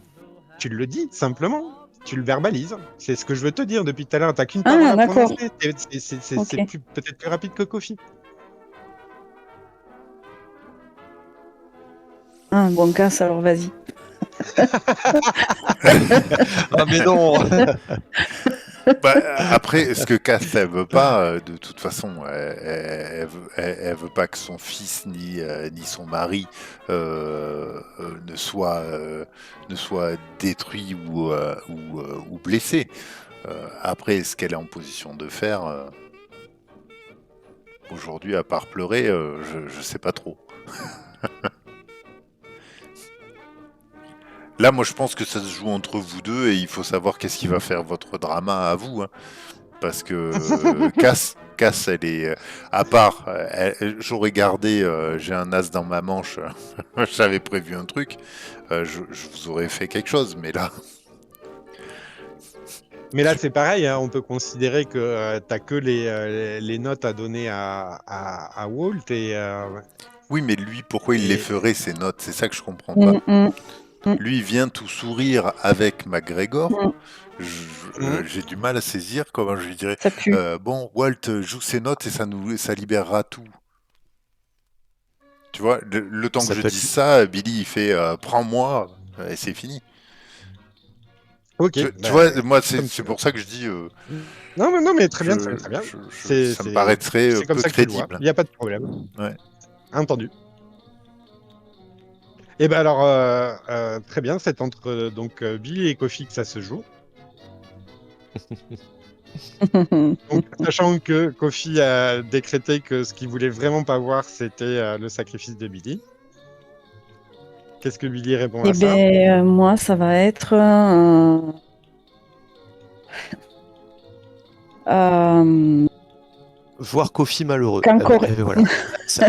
Tu le dis simplement. Tu le verbalises. C'est ce que je veux te dire depuis tout à l'heure. T'as qu'une Ah, parole à d'accord. prononcer. C'est Ok. peut-être plus rapide que Kofi. Ah, bon casse, alors vas-y. Ah mais non. Bah, après, ce que Cass elle veut pas, de toute façon, elle veut pas que son fils ni son mari ne soient détruits ou blessés. Après, ce qu'elle est en position de faire aujourd'hui, à part pleurer, je sais pas trop. Là, moi, je pense que ça se joue entre vous deux et il faut savoir qu'est-ce qui va faire votre drama à vous, hein. Parce que Cass, elle est... à part, j'aurais gardé, j'ai un as dans ma manche, j'avais prévu un truc, je vous aurais fait quelque chose, mais là... Mais là, c'est pareil, hein, on peut considérer que tu n'as que les notes à donner à Walt Oui, mais lui, pourquoi il les et- ferait, ces notes? C'est ça que je comprends pas. Lui, il vient tout sourire avec McGregor. J'ai du mal à saisir comment je lui dirais. Ça pue. Bon, Walt joue ses notes et ça libérera tout. Tu vois, le temps Ça que je peut dise être- ça, Billy il fait prends-moi et c'est fini. Ok. Tu bah, vois, moi comme c'est tu veux. pour ça que je dis Non, mais très bien, je- très bien. ça me paraîtrait C'est comme peu ça que tu le vois. crédible. Il n'y a pas de problème. Ouais. Entendu. Et ben alors, très bien, c'est entre donc Billy et Kofi que ça se joue. Donc, sachant que Kofi a décrété que ce qu'il voulait vraiment pas voir, c'était le sacrifice de Billy. Qu'est-ce que Billy répond Eh à ça? ben, moi, ça va être Voir Kofi malheureux. qu'encore. Voilà. Ça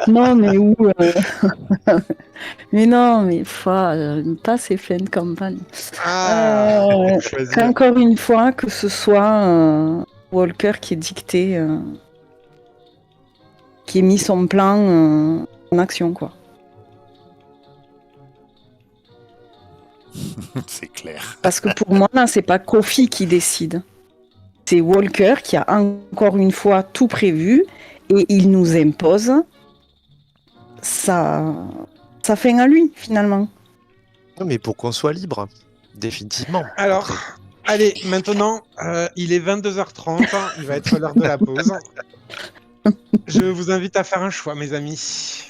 Non, mais où Mais non, mais pas ces fins de campagne. Ah, Euh, choisir. Qu'encore une fois, que ce soit Walker qui est dicté, qui ait mis son plan en action, quoi. C'est clair. Parce que pour moi, là, c'est pas Kofi qui décide. C'est Walker qui a encore une fois tout prévu et il nous impose sa fin à lui, finalement. Non, mais pour qu'on soit libre, définitivement. Alors, allez, maintenant, il est 22h30, il va être l'heure de la pause. Je vous invite à faire un choix, mes amis.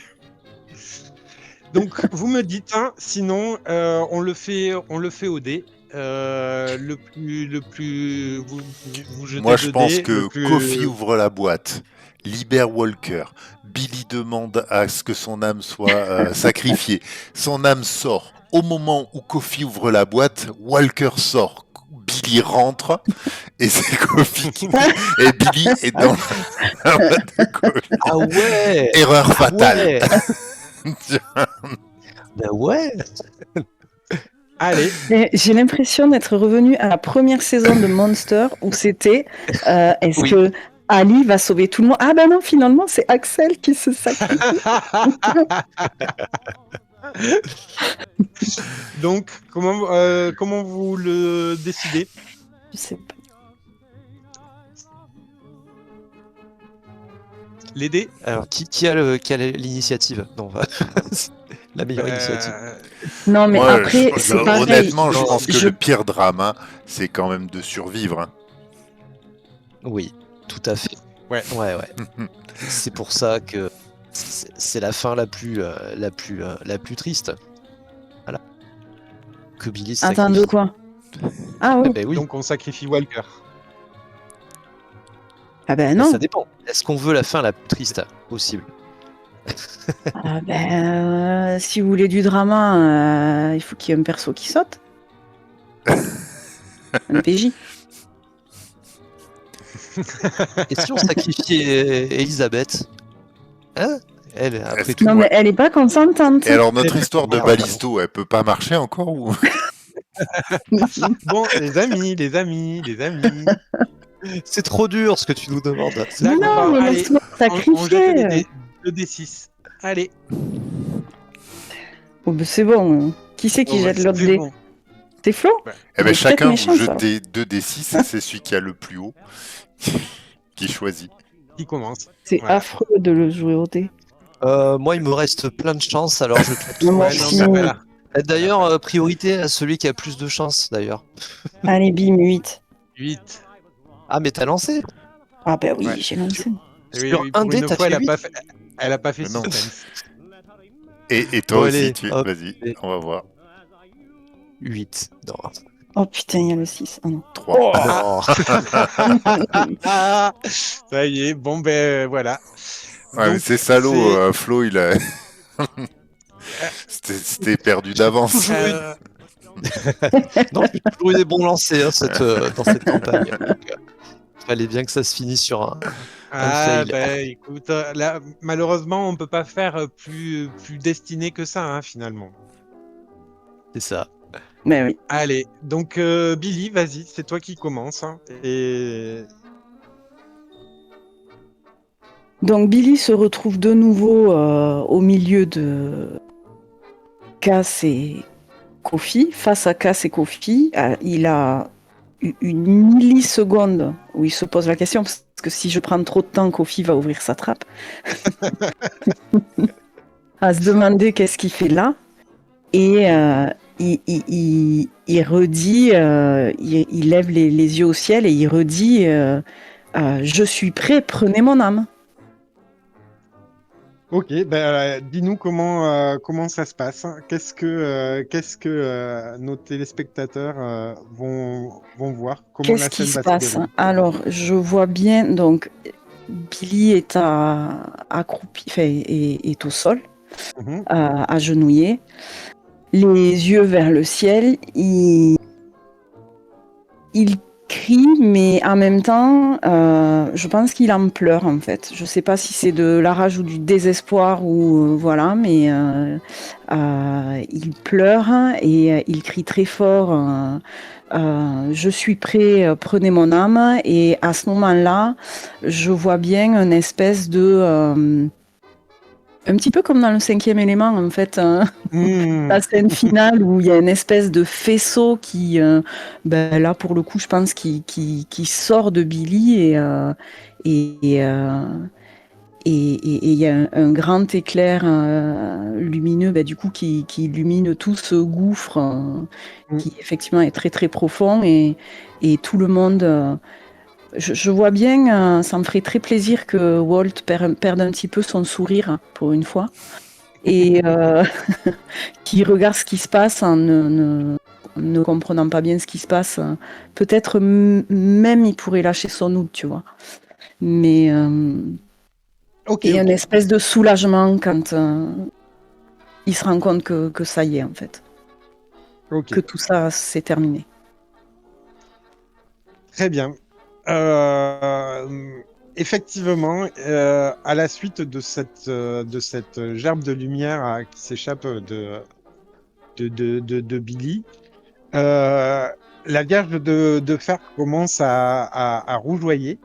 Donc, vous me dites, hein, sinon, on le fait au dé. Le plus, vous jetez Moi je 2 pense dés, que le plus... Kofi ouvre la boîte, libère Walker, Billy demande à ce que son âme soit sacrifiée, son âme sort. Au moment où Kofi ouvre la boîte, Walker sort, Billy rentre et c'est Kofi qui... et Billy est dans la boîte de Kofi. Ah ouais. Erreur fatale. Ouais. Ben ouais. Allez, Et j'ai l'impression d'être revenu à la première saison de Monster où c'était est-ce Oui. que Ali va sauver tout le monde? Ah ben non, finalement, c'est Axel qui se sacrifie. donc, comment vous le décidez? Je sais pas. Les dés? Alors, qui a l'initiative? Non, la meilleure initiative. Non, mais Moi, après, c'est pareil. honnêtement, je pense que Je- le pire drame, hein, c'est quand même de survivre. Hein. Oui, tout à fait. Ouais. Ouais. C'est pour ça que c'est la fin la plus triste. Voilà. Que Billy se Attends, de sacrifie. quoi? Ah oui. Eh ben oui. Donc, on sacrifie Walker. Ah ben Mais non. ça dépend. Est-ce qu'on veut la fin la plus triste possible? Ah ben, si vous voulez du drama, il faut qu'il y ait un perso qui saute. Un PJ. Et si on sacrifiait Elisabeth? Hein? Elle, après tout. Non, mais elle est pas consentante. Et alors, notre histoire de Ah, balisto, elle peut pas marcher encore ou... Bon, les amis. C'est trop dur ce que tu nous demandes. C'est Mais D'accord, non, mais allez, laisse-moi on jette sacrifier. les dés. 2d6. Allez. Oh, ben c'est bon. Qui c'est qui Oh, jette ouais, l'autre c'est dé? bon. C'est Flo? Eh Il ben, est chacun, peut-être méchant, vous ça. jetez 2d6 et c'est celui qui a le plus haut qui choisit. Qui commence? C'est Voilà. affreux de le jouer au dé. Moi, il me reste plein de chance, alors je tente. Non, moi Ouais, non, aussi. mais voilà. D'ailleurs, priorité à celui qui a plus de chance, d'ailleurs. Allez, bim, 8. 8. Ah, mais t'as lancé? Ah ben oui, Ouais. j'ai lancé. Sur un pour dé, une t'as fois, fait elle a pas fait Mais non. suspense. Et toi Bon, aussi, allez, hop. vas-y, on va voir. 8. Non. Oh putain, il y a le 6. Ah non. 3. Oh. Non. Ah, ça y est, bon ben voilà. Ouais, mais Donc, c'est salaud, c'est- Flo, il a... C'était perdu d'avance. Non, j'ai toujours eu des bons lancers hein, dans cette campagne. Il fallait bien que ça se finisse sur un Ah fail. ben écoute, là, malheureusement, on peut pas faire plus destiné que ça, hein, finalement. C'est ça. Mais oui. Allez, donc Billy, vas-y, c'est toi qui commence. Hein, et Donc Billy se retrouve de nouveau au milieu de Cass et Kofi, face à Cass et Kofi. Il a une milliseconde où il se pose la question, parce que si je prends trop de temps, Kofi va ouvrir sa trappe, à se demander qu'est-ce qu'il fait là. Et il redit, il lève les yeux au ciel et il redit je suis prêt, prenez mon âme. ok, ben, dis-nous comment ça se passe. Hein. Qu'est-ce que nos téléspectateurs vont voir? Comment la Qu'est-ce qui scène se va se passe? dérouler? Alors, je vois bien, donc, Billy est accroupi, enfin, est au sol, Mhm. agenouillé, les yeux vers le ciel. Il crie, mais en même temps, je pense qu'il en pleure, en fait. Je sais pas si c'est de la rage ou du désespoir, ou voilà, mais il pleure et il crie très fort je suis prêt, prenez mon âme. Et à ce moment-là, je vois bien une espèce de. Un petit peu comme dans le cinquième élément, en fait, Hmm, la scène finale où il y a une espèce de faisceau qui, là pour le coup, je pense, qui sort de Billy et, euh, et il y a un grand éclair lumineux, du coup, qui illumine tout ce gouffre hmm. qui effectivement est très très profond et tout le monde. Je vois bien, ça me ferait très plaisir que Walt perde un petit peu son sourire pour une fois et qui regarde ce qui se passe en ne comprenant pas bien ce qui se passe. Peut-être même il pourrait lâcher son oude, tu vois. Mais Ok, et une ok, espèce de soulagement quand il se rend compte que ça y est, en fait. ok. Que tout ça c'est terminé. Très bien. Effectivement, à la suite de cette gerbe de lumière qui s'échappe de Billy, euh, la Vierge de fer commence à rougeoyer.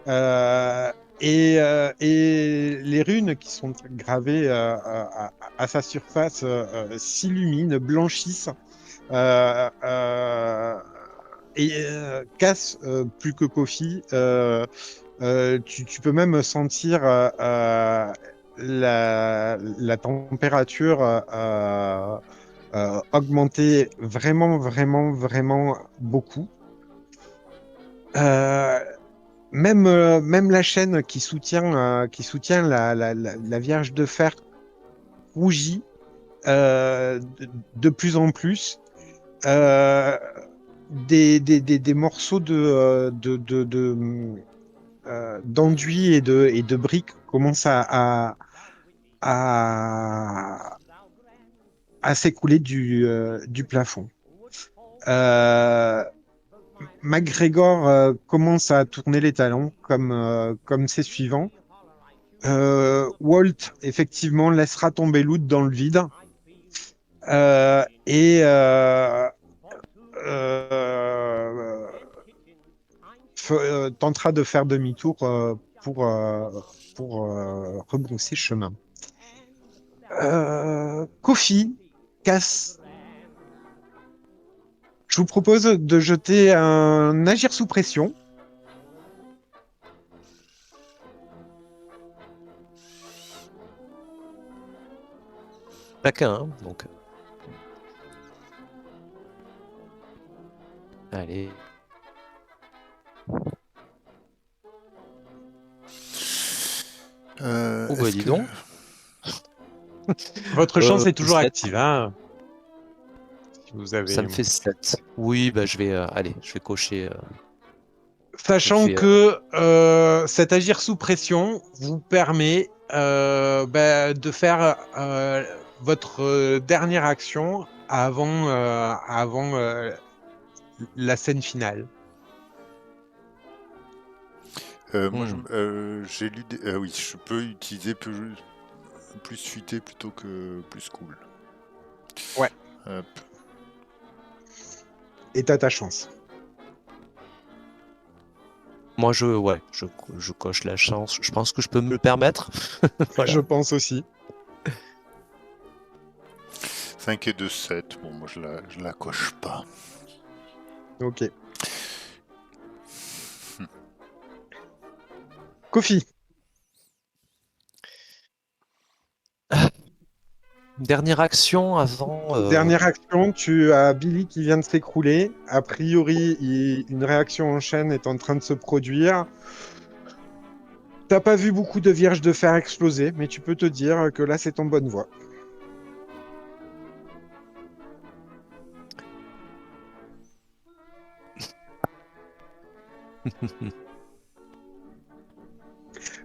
Euh, et les runes qui sont gravées à sa surface s'illuminent, blanchissent et cassent plus que Kofi. Tu peux même sentir la température augmenter vraiment, vraiment, vraiment beaucoup. Euh, même la chaîne qui soutient la Vierge de Fer rougit de plus en plus. Euh, des morceaux d'enduit et de briques commencent à, à s'écouler du plafond. Euh, McGregor commence à tourner les talons comme ses suivants. Walt, effectivement, laissera tomber Loot dans le vide et euh, tentera de faire demi-tour pour rebrousser chemin. Kofi, Cass, je vous propose de jeter un agir sous pression. Chacun, hein, donc. Allez. Oh bah Est-ce dis que... donc. Votre chance est toujours 7. active, hein, si vous Ça avez. me fait 7. Oui, bah je vais, allez, je vais cocher. Je Sachant fais. que cet agir sous pression vous permet de faire votre dernière action avant la scène finale. Moi, Hmm. j'ai lu oui, je peux utiliser plus futé plutôt que plus cool. Ouais. Hop. et t'as ta chance. Moi, je coche la chance. Je pense que je peux me le permettre. Voilà. Je pense aussi. 5 et 2, 7. Bon, moi, je la coche pas. Ok. Kofi, Dernière action avant. dernière action, tu as Billy qui vient de s'écrouler. A priori, une réaction en chaîne est en train de se produire. T'as pas vu beaucoup de vierges de fer exploser, mais tu peux te dire que là, c'est en bonne voie.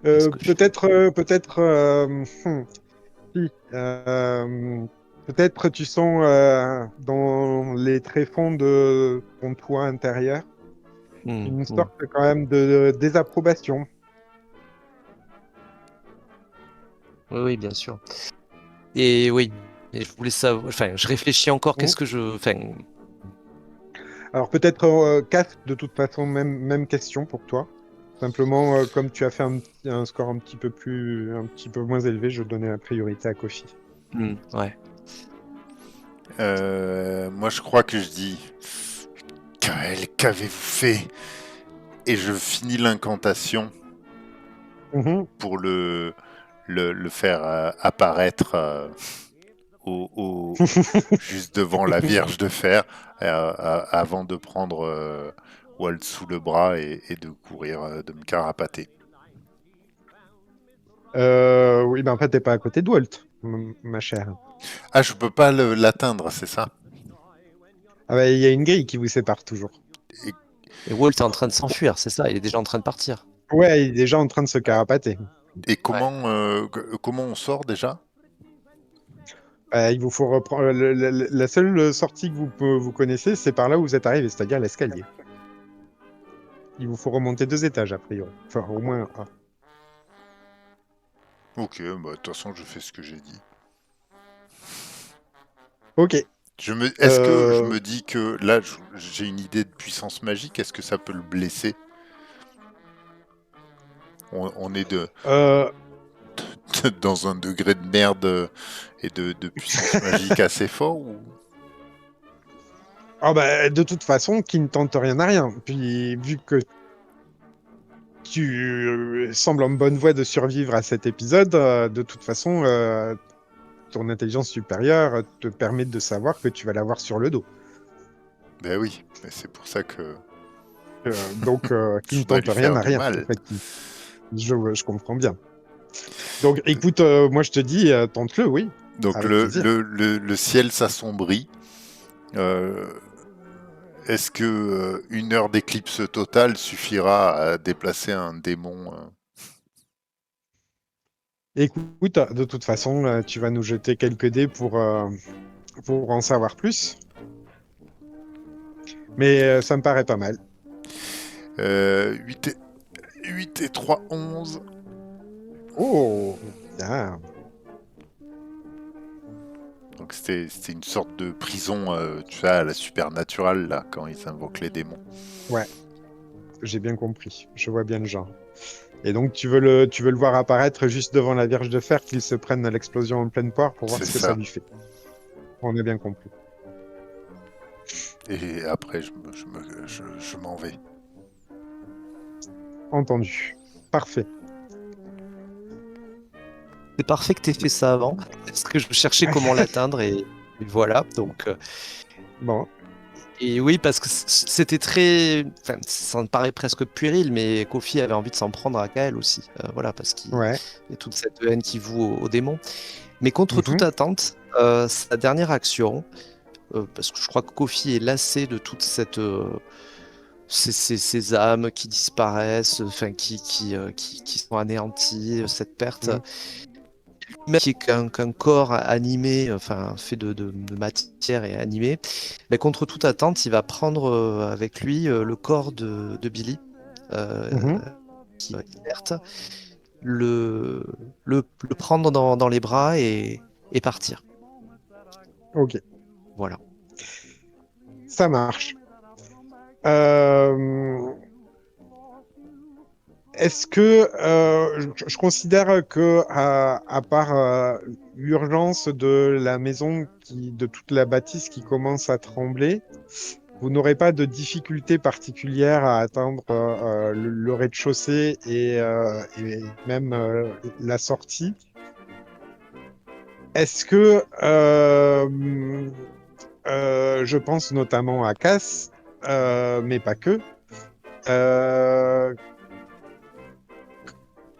Qu'est-ce que je fais? Si, peut-être tu sens dans les tréfonds de ton toit intérieur Hmm, une hmm. sorte quand même de désapprobation. Oui, oui, bien sûr. Et oui, et je voulais savoir. Enfin, je réfléchis encore. Mm. Qu'est-ce que je. Enfin, Alors peut-être Cass, de toute façon, même question pour toi. Simplement, comme tu as fait un score un petit peu moins élevé, je donnais la priorité à Kofi. ouais. Moi, je crois que je dis Kael, qu'avez-vous fait? Et je finis l'incantation Mhm. pour le faire apparaître juste devant la Vierge de Fer avant de prendre Walt sous le bras et de courir, de me carapater. Oui, ben en fait, t'es pas à côté de Walt, ma chère. Ah, je peux pas l'atteindre, c'est ça? Ah bah, il y a une grille qui vous sépare toujours. Et, Et Walt est en train de s'enfuir, c'est ça. Il est déjà en train de partir. Ouais, il est déjà en train de se carapater. et Ouais. comment on sort déjà? Il vous faut reprendre. La seule sortie que vous connaissez, c'est par là où vous êtes arrivé, c'est-à-dire l'escalier. Il vous faut remonter 2 étages, a priori. Enfin, au moins un. Ok, bah de toute façon, je fais ce que j'ai dit. Ok. Est-ce que je Euh, me dis que là, j'ai une idée de puissance magique? Est-ce que ça peut le blesser? On est euh, dans un degré de merde et de puissance magique assez fort ou... Ah bah, de toute façon, qui ne tente rien à rien. Puis, vu que tu sembles en bonne voie de survivre à cet épisode, de toute façon, ton intelligence supérieure te permet de savoir que tu vas l'avoir sur le dos. Ben oui, mais c'est pour ça que Donc, qui je ne voudrais tente lui rien faire à du rien. En mal. fait, je comprends bien. Donc, écoute, moi, je te dis, tente-le, oui, Donc avec plaisir. le ciel s'assombrit. Euh, Est-ce que 1 heure d'éclipse totale suffira à déplacer un démon Écoute, de toute façon, tu vas nous jeter quelques dés pour en savoir plus. Mais ça me paraît pas mal. 8 8 et 3, 11. Oh, bien. Donc c'était une sorte de prison, tu sais, à la Supernatural, là, quand ils invoquent les démons. Ouais, j'ai bien compris. Je vois bien le genre. Et donc, tu veux le voir apparaître juste devant la Vierge de Fer, qu'il se prenne à l'explosion en pleine poire pour voir C'est ce que ça ça. lui fait. On a bien compris. Et après, je m'en vais. Entendu. Parfait. C'est parfait que tu aies fait ça avant, parce que je cherchais comment l'atteindre et voilà. Donc, Bon, et oui, parce que c'était très. Enfin, ça me paraît presque puéril, mais Kofi avait envie de s'en prendre à Kael aussi. Voilà, parce qu'il ouais. y a toute cette haine qui voue au démon. Mais contre toute Mhm, attente, sa dernière action, parce que je crois que Kofi est lassé de toute cette. Ces âmes qui disparaissent, enfin qui sont anéanties, cette perte. mhm. Même qui est qu'un corps animé, enfin fait de matière et animé, mais contre toute attente, il va prendre avec lui le corps de Billy, euh, Mhm. qui est inerte, le, le prendre dans les bras et partir. Ok, Voilà. ça marche. Euh, Est-ce que je considère que à part l'urgence de la maison de toute la bâtisse qui commence à trembler, vous n'aurez pas de difficulté particulière à atteindre le rez-de-chaussée et même la sortie. Est-ce que je pense notamment à Cass, mais pas que. Euh,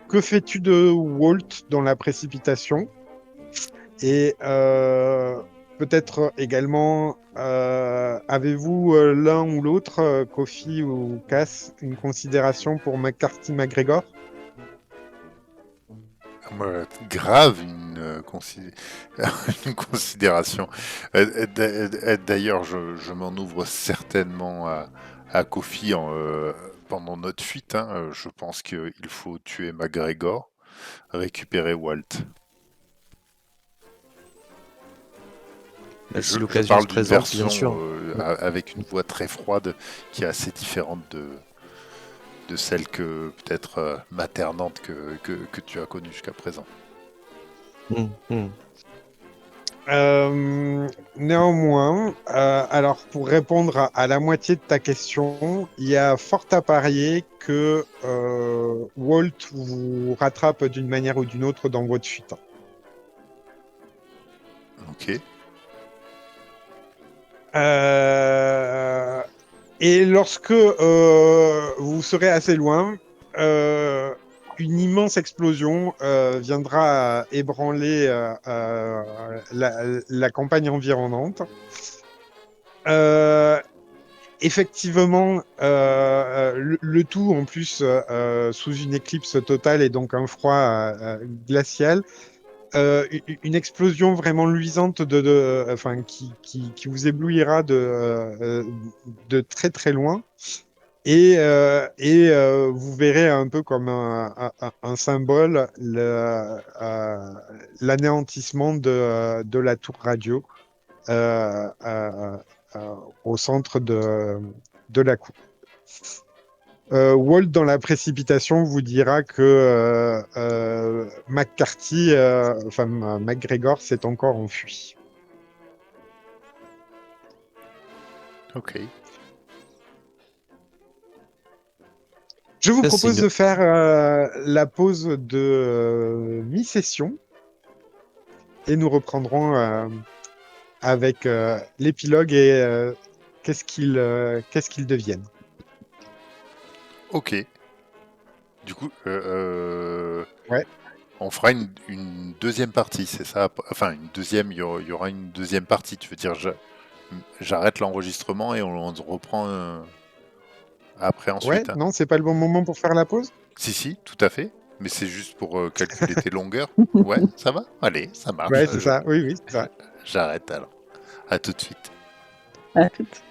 que fais-tu de Walt dans la précipitation? Et peut-être également, avez-vous l'un ou l'autre, Kofi ou Cass, une considération pour McCarthy McGregor? Grave une considération. D'ailleurs, je m'en ouvre certainement à Kofi pendant notre fuite. Hein. Je pense qu'il faut tuer McGregor, récupérer Walt. Bah, si Je l'occasion parle se d'une présente, bien version sûr. avec une voix très froide qui est assez différente de celle que peut-être maternante que tu as connue jusqu'à présent. Mm, mm. Néanmoins, alors pour répondre à la moitié de ta question, il y a fort à parier que Walt vous rattrape d'une manière ou d'une autre dans votre fuite. Ok. Euh, et lorsque vous serez assez loin, une immense explosion viendra ébranler la campagne environnante. Euh, Effectivement, le tout en plus sous une éclipse totale et donc un froid glacial. Une explosion vraiment luisante enfin, qui vous éblouira de très très loin. Vous verrez un peu comme un symbole l'anéantissement de la tour radio euh, euh, au centre de la cour. Walt, dans la précipitation, vous dira que McCarthy, enfin McGregor, s'est encore enfui. Ok. Je vous Ça, propose de faire la pause de mi-session et nous reprendrons avec l'épilogue et qu'est-ce qu'ils deviennent. Ok. Du coup, Ouais. on fera une deuxième partie, c'est ça? Enfin, une deuxième, il y aura une deuxième partie. Tu veux dire, j'arrête l'enregistrement et on reprend après Ouais, ensuite. Hein. non, c'est pas le bon moment pour faire la pause? Si, tout à fait. Mais c'est juste pour calculer tes longueurs. Ouais, ça va? Allez, ça marche. Ouais, c'est ça. Oui, oui, c'est ça. J'arrête alors. À tout de suite. À toutes.